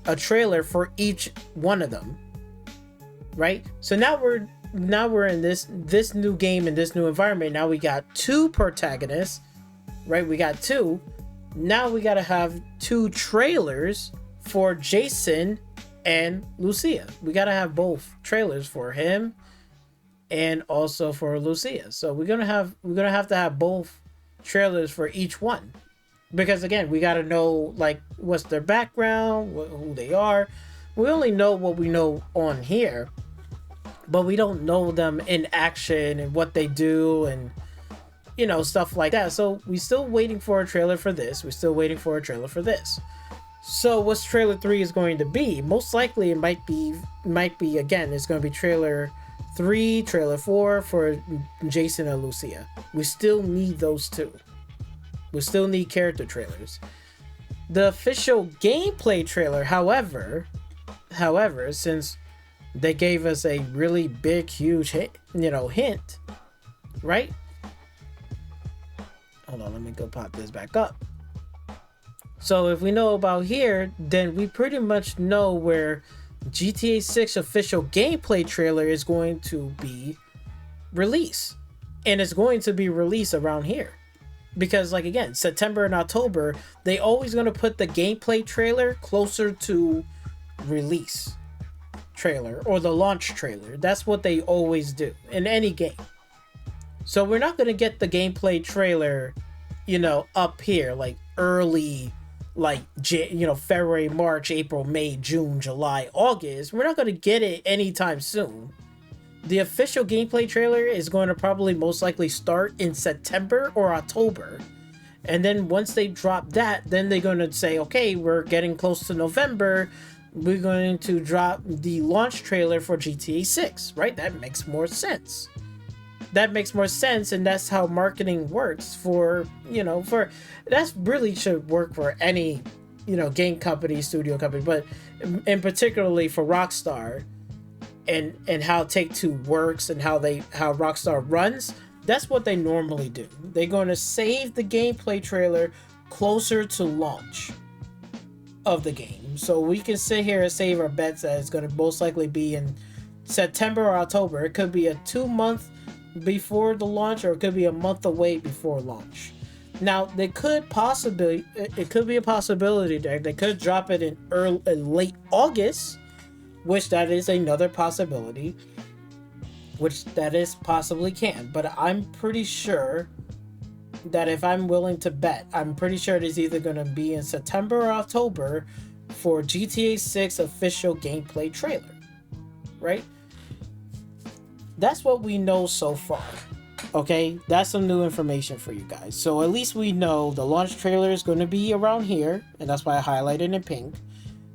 a trailer for each one of them, right? So now we're in this new game, in this new environment. Now we got two protagonists, right? We got two. Now we gotta have two trailers for Jason and Lucia. We gotta have both trailers for him and also for Lucia. So we're gonna have to have both trailers for each one, because again, we gotta know, like, what's their background, who they are. We only know what we know on here, but we don't know them in action and what they do and, you know, stuff like that. So we're still waiting for a trailer for this. We're still waiting for a trailer for this. So what's trailer 3 is going to be? Most likely it might be again, it's going to be trailer 3, trailer 4 for Jason and Lucia. We still need those two. We still need character trailers. The official gameplay trailer, however, since they gave us a really big, huge hint, right? Hold on, let me go pop this back up. So if we know about here, then we pretty much know where GTA 6 official gameplay trailer is going to be released. And it's going to be released around here. Because, like, again, September and October, they always going to put the gameplay trailer closer to release trailer or the launch trailer. That's what they always do in any game. So we're not going to get the gameplay trailer, up here, like early, like, February, March, April, May, June, July, August. We're not going to get it anytime soon. The official gameplay trailer is going to probably most likely start in September or October. And then once they drop that, then they're going to say, okay, we're getting close to November. We're going to drop the launch trailer for GTA 6, right? That makes more sense. And that's how marketing works for that's really should work for any, game company, studio company, but in particularly for Rockstar and how Take-Two works and how Rockstar runs. That's what they normally do. They're going to save the gameplay trailer closer to launch of the game. So we can sit here and save our bets that it's going to most likely be in September or October. It could be a 2-month before the launch, or it could be a month away before launch. Now, it could be a possibility that they could drop it in late August, which that is another possibility, which that is possibly can. But I'm pretty sure that if I'm willing to bet, I'm pretty sure it is either going to be in September or October for GTA 6 official gameplay trailer, right? That's what we know so far. Okay, that's some new information for you guys. So at least we know the launch trailer is going to be around here, and that's why I highlighted in pink.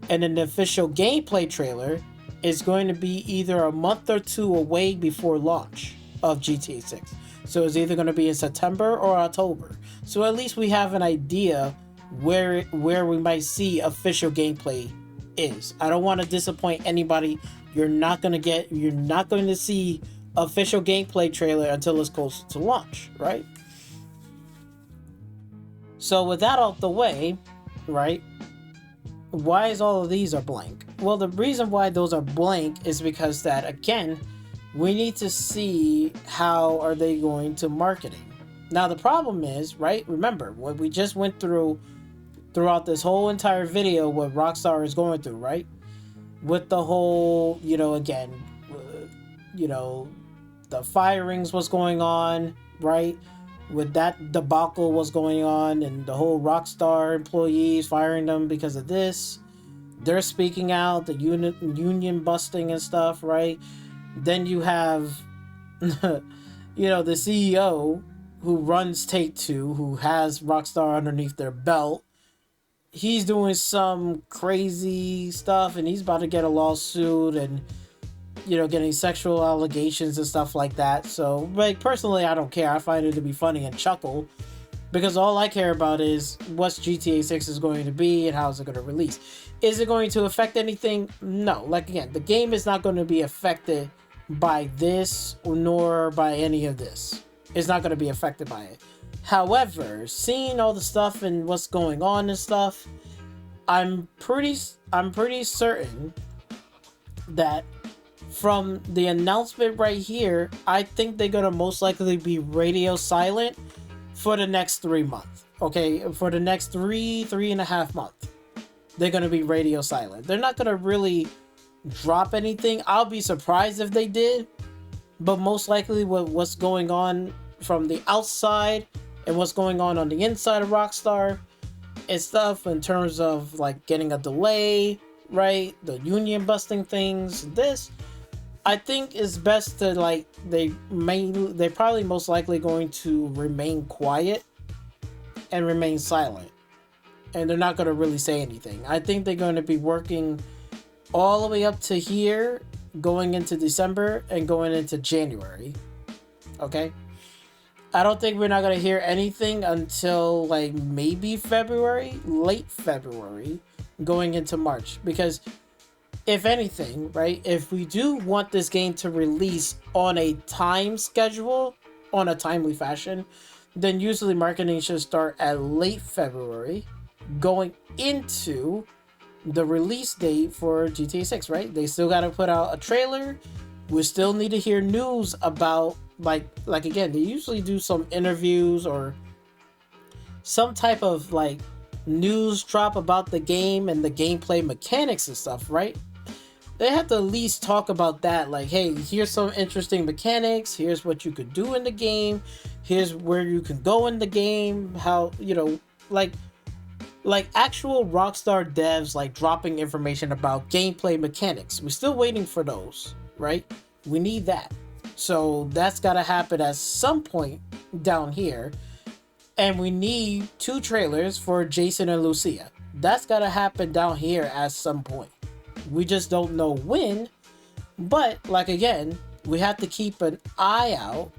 And then the official gameplay trailer is going to be either a month or two away before launch of GTA 6. So it's either going to be in September or October. So at least we have an idea where we might see official gameplay is. I don't want to disappoint anybody. You're not going to see official gameplay trailer until it's close to launch, right? So with that out the way, right? Why is all of these are blank? Well, the reason why those are blank is because that, again, we need to see how are they going to marketing. Now the problem is, right? Remember what we just went throughout this whole entire video, what Rockstar is going through, right? With the whole, the firings was going on, right? With that debacle was going on, and the whole Rockstar employees firing them because of this. They're speaking out, the union busting and stuff, right? Then you have, the CEO who runs Take-Two, who has Rockstar underneath their belt. He's doing some crazy stuff, and he's about to get a lawsuit and, getting sexual allegations and stuff like that. So, like, personally, I don't care. I find it to be funny and chuckle. Because all I care about is what's GTA 6 is going to be and how is it going to release. Is it going to affect anything? No. Like, again, the game is not going to be affected by this nor by any of this. It's not going to be affected by it. However, seeing all the stuff and what's going on and stuff, I'm pretty certain that from the announcement right here, I think they're going to most likely be radio silent for the next 3 months. Okay, for the next three and a half months, they're going to be radio silent. They're not going to really drop anything. I'll be surprised if they did, but most likely what's going on from the outside and what's going on the inside of Rockstar and stuff in terms of like getting a delay, right? The union busting things, this, I think is best to like, they're probably most likely going to remain quiet and remain silent. And they're not going to really say anything. I think they're going to be working all the way up to here, going into December and going into January. Okay? I don't think we're not going to hear anything until like maybe February, late February, going into March. Because if anything, right, if we do want this game to release on a time schedule, on a timely fashion, then usually marketing should start at late February, going into the release date for GTA 6, right? They still got to put out a trailer. We still need to hear news about, like again, they usually do some interviews or some type of like news drop about the game and the gameplay mechanics and stuff, right? They have to at least talk about that, like, hey, here's some interesting mechanics, here's what you could do in the game, here's where you can go in the game, how, you know, like actual Rockstar devs, like, dropping information about gameplay mechanics. We're still waiting for those, right? We need that. So that's gotta happen at some point down here. And we need 2 trailers for Jason and Lucia. That's gotta happen down here at some point. We just don't know when, but like again, we have to keep an eye out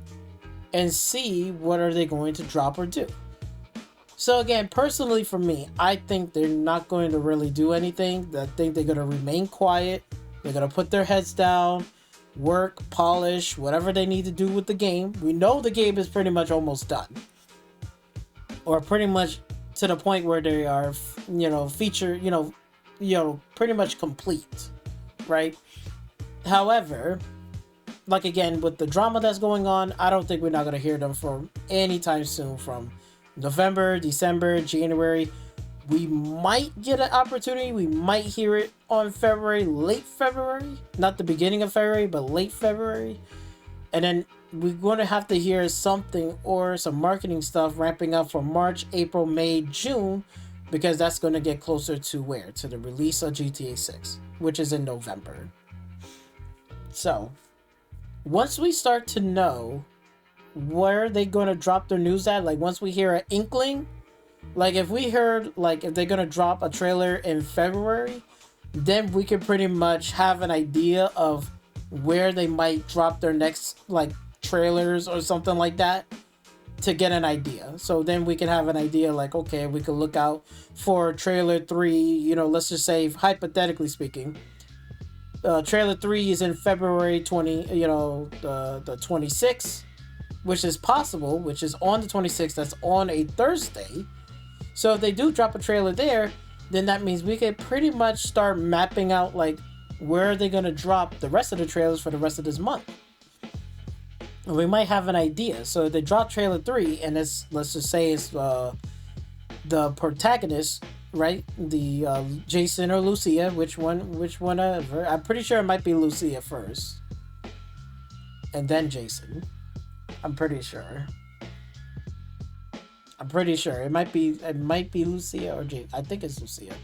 and see what are they going to drop or do. So again, personally for me, I think they're not going to really do anything. I think they're going to remain quiet. They're going to put their heads down, work, polish, whatever they need to do with the game. We know the game is pretty much almost done. Or pretty much to the point where they are, you know, pretty much complete, right? However, like again, with the drama that's going on, I don't think we're not going to hear them from anytime soon. From November, December, January, we might get an opportunity. We might hear it on February, late February, not the beginning of February, but late February. And then we're going to have to hear something or some marketing stuff ramping up for March, April, May, June, because that's going to get closer to where? To the release of GTA 6, which is in November. So, once we start to know where they're going to drop their news at, like once we hear an inkling, like if we heard, like if they're going to drop a trailer in February, then we can pretty much have an idea of where they might drop their next, like, trailers or something like that, to get an idea. So then we can have an idea, like, okay, we could look out for trailer 3, you know, let's just say, hypothetically speaking, trailer 3 is in February 20, you know, the 26th, which is possible, which is on the 26th, that's on a Thursday. So if they do drop a trailer there, then that means we could pretty much start mapping out, like, where are they going to drop the rest of the trailers for the rest of this month. And we might have an idea. So if they drop trailer 3, and it's, let's just say it's the protagonist, right? The Jason or Lucia, which one ever. I'm pretty sure it might be Lucia first, and then Jason. I'm pretty sure it might be Lucia or Jason. I think it's Lucia.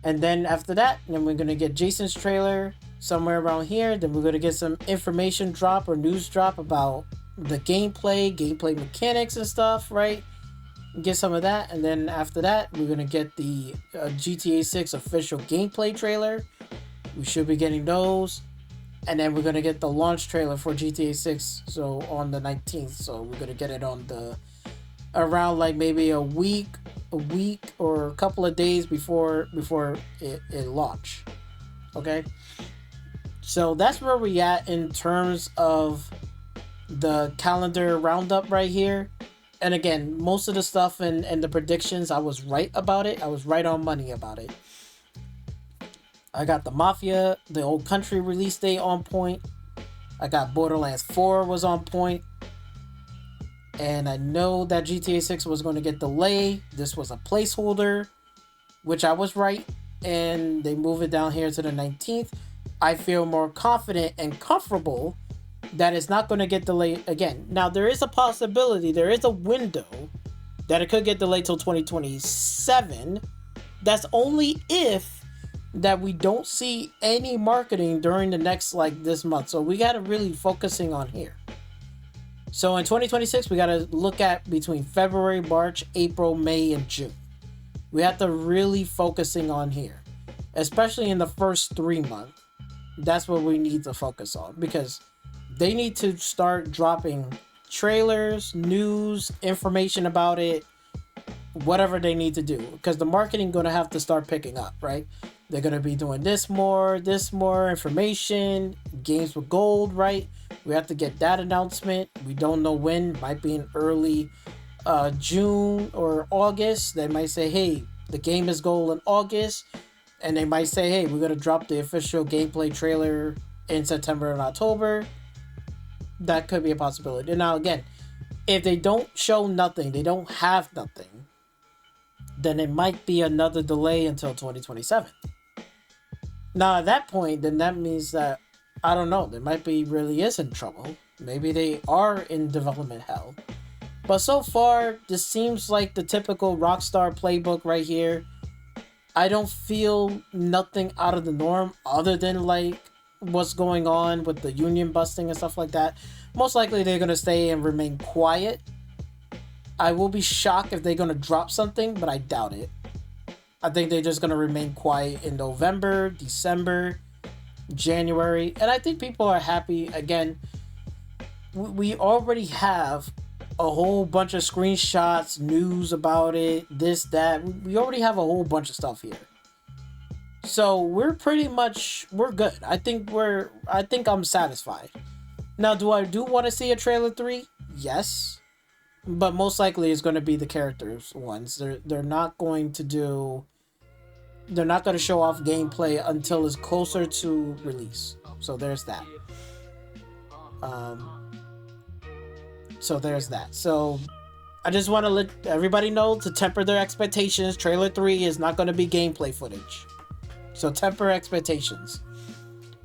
And then after that, then we're gonna get Jason's trailer somewhere around here. Then we're gonna get some information drop or news drop about the gameplay mechanics and stuff, right? Get some of that, and then after that, we're gonna get the GTA 6 official gameplay trailer. We should be getting those, and then we're gonna get the launch trailer for GTA 6. So on the 19th, so we're gonna get it on the around like maybe a week or a couple of days before it launch. Okay, so that's where we at in terms of the calendar roundup right here. And again, most of the stuff and the predictions, I was right about it. I was right on money about it. I got the Mafia, the Old Country release date on point. I got Borderlands 4 was on point. And I know that GTA 6 was going to get delayed. This was a placeholder, which I was right. And they move it down here to the 19th. I feel more confident and comfortable that it's not going to get delayed again. Now, there is a possibility, there is a window that it could get delayed till 2027. That's only if that we don't see any marketing during the next, like, this month. So we got to really focusing on here. So in 2026, we got to look at between February, March, April, May, and June. We have to really focusing on here, especially in the first 3 months. That's what we need to focus on, because they need to start dropping trailers, news, information about it, whatever they need to do, because the marketing going to have to start picking up, right? They're going to be doing this more information, games with gold, right? We have to get that announcement. We don't know when. Might be in early June or August. They might say, hey, the game is gold in August. And they might say, hey, we're going to drop the official gameplay trailer in September and October. That could be a possibility. Now, again, if they don't show nothing, they don't have nothing, then it might be another delay until 2027. Now, at that point, then that means that, I don't know, they might be really is in trouble. Maybe they are in development hell. But so far, this seems like the typical Rockstar playbook right here. I don't feel nothing out of the norm other than like what's going on with the union busting and stuff like that. Most likely they're going to stay and remain quiet. I will be shocked if they're going to drop something, but I doubt it. I think they're just going to remain quiet in November, December, January. And I think people are happy. Again, we already have a whole bunch of screenshots, news about it, this, that. We already have a whole bunch of stuff here. So we're good. I think I'm satisfied. Now, do I want to see a trailer 3? Yes. But most likely it's going to be the characters ones. They're not going to show off gameplay until it's closer to release. So there's that. So I just want to let everybody know to temper their expectations. Trailer 3 is not going to be gameplay footage. So temper expectations.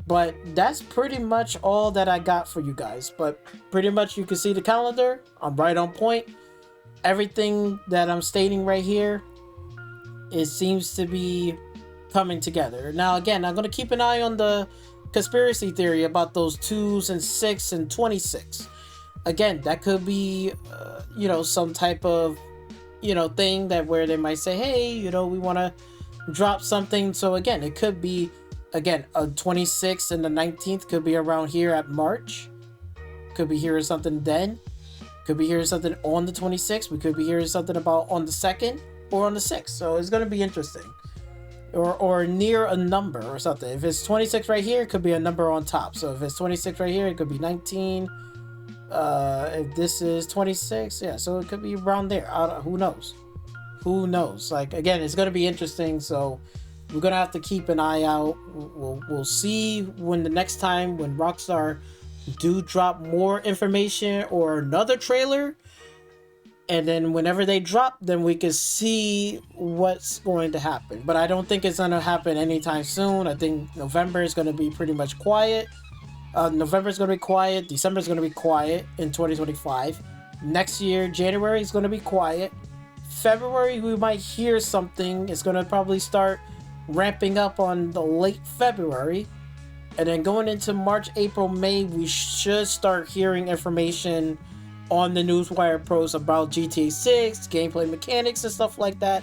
But that's pretty much all that I got for you guys. But pretty much you can see the calendar. I'm right on point. Everything that I'm stating right here, it seems to be coming together. Now, again, I'm going to keep an eye on the conspiracy theory about those 2s and 6 and 26. Again, that could be, some type of, thing that where they might say, hey, we want to drop something. So again, it could be, a 26th and the 19th could be around here at March. Could be hearing something then. Could be hearing something on the 26th. We could be hearing something about on the 2nd or on the 6th. So it's going to be interesting. Or near a number or something. If it's 26 right here, it could be a number on top. So if it's 26 right here, it could be 19. If this is 26, yeah, so it could be around there. Who knows? Like, again, it's going to be interesting. So we're going to have to keep an eye out. We'll see when the next time when Rockstar do drop more information or another trailer. And then whenever they drop, then we can see what's going to happen. But I don't think it's going to happen anytime soon. I think November is going to be pretty much quiet. November is going to be quiet. December is going to be quiet in 2025. Next year, January is going to be quiet. February, we might hear something. It's going to probably start ramping up on the late February. And then going into March, April, May, we should start hearing information on the Newswire Pros about GTA 6, gameplay mechanics and stuff like that.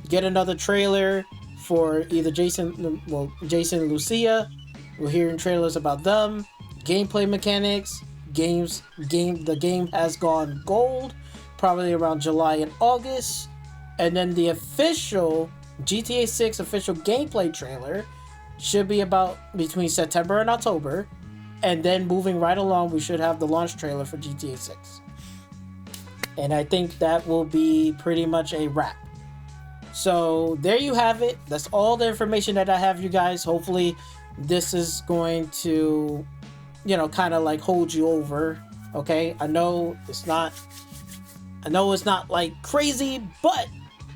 Get another trailer for either Jason and Lucia. We're hearing trailers about them. Gameplay mechanics. The game has gone gold. probably around July and August. And then the official GTA 6 official gameplay trailer should be about between September and October. And then moving right along, we should have the launch trailer for GTA 6. And I think that will be pretty much a wrap. So there you have it. That's all the information that I have, you guys. Hopefully this is going to, you know, kind of like hold you over. Okay, I know it's not like crazy, but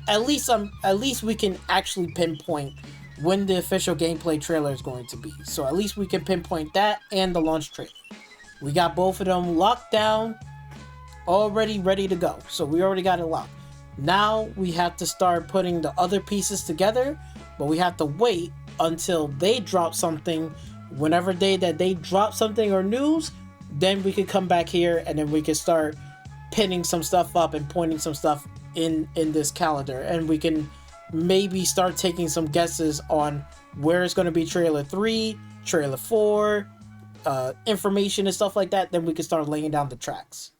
at least we can actually pinpoint when the official gameplay trailer is going to be. So at least we can pinpoint that and the launch trailer. We got both of them locked down, already ready to go. So we already got it locked. Now we have to start putting the other pieces together, but we have to wait until they drop something. Whenever they drop something or news, then we can come back here and then we can start pinning some stuff up and pointing some stuff in this calendar, and we can maybe start taking some guesses on where it's going to be trailer 3, trailer 4, information and stuff like that. Then we can start laying down the tracks.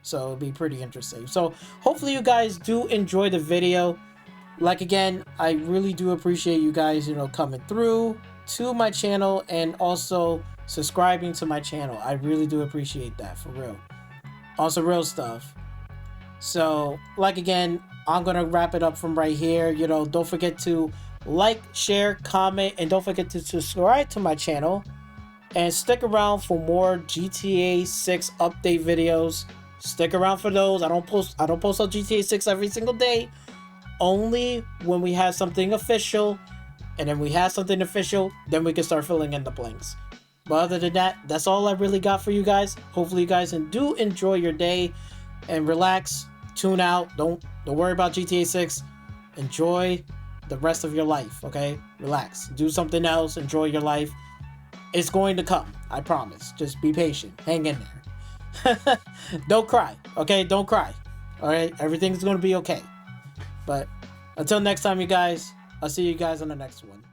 So it'll be pretty interesting. So hopefully you guys do enjoy the video. Like, again, I really do appreciate you guys, you know, coming through to my channel and also subscribing to my channel. I really do appreciate that, for real. Also real stuff. So, like, again, I'm gonna wrap it up from right here. You know, don't forget to like, share, comment, and don't forget to subscribe to my channel. And stick around for more GTA 6 update videos. Stick around for those. I don't post on GTA 6 every single day. Only when we have something official. And then we have something official, then we can start filling in the blanks. But other than that, that's all I really got for you guys. Hopefully you guys do enjoy your day and relax, tune out. Don't worry about GTA 6. Enjoy the rest of your life, okay? Relax. Do something else. Enjoy your life. It's going to come. I promise. Just be patient. Hang in there. Don't cry, okay? Don't cry. All right? Everything's going to be okay. But until next time, you guys, I'll see you guys on the next one.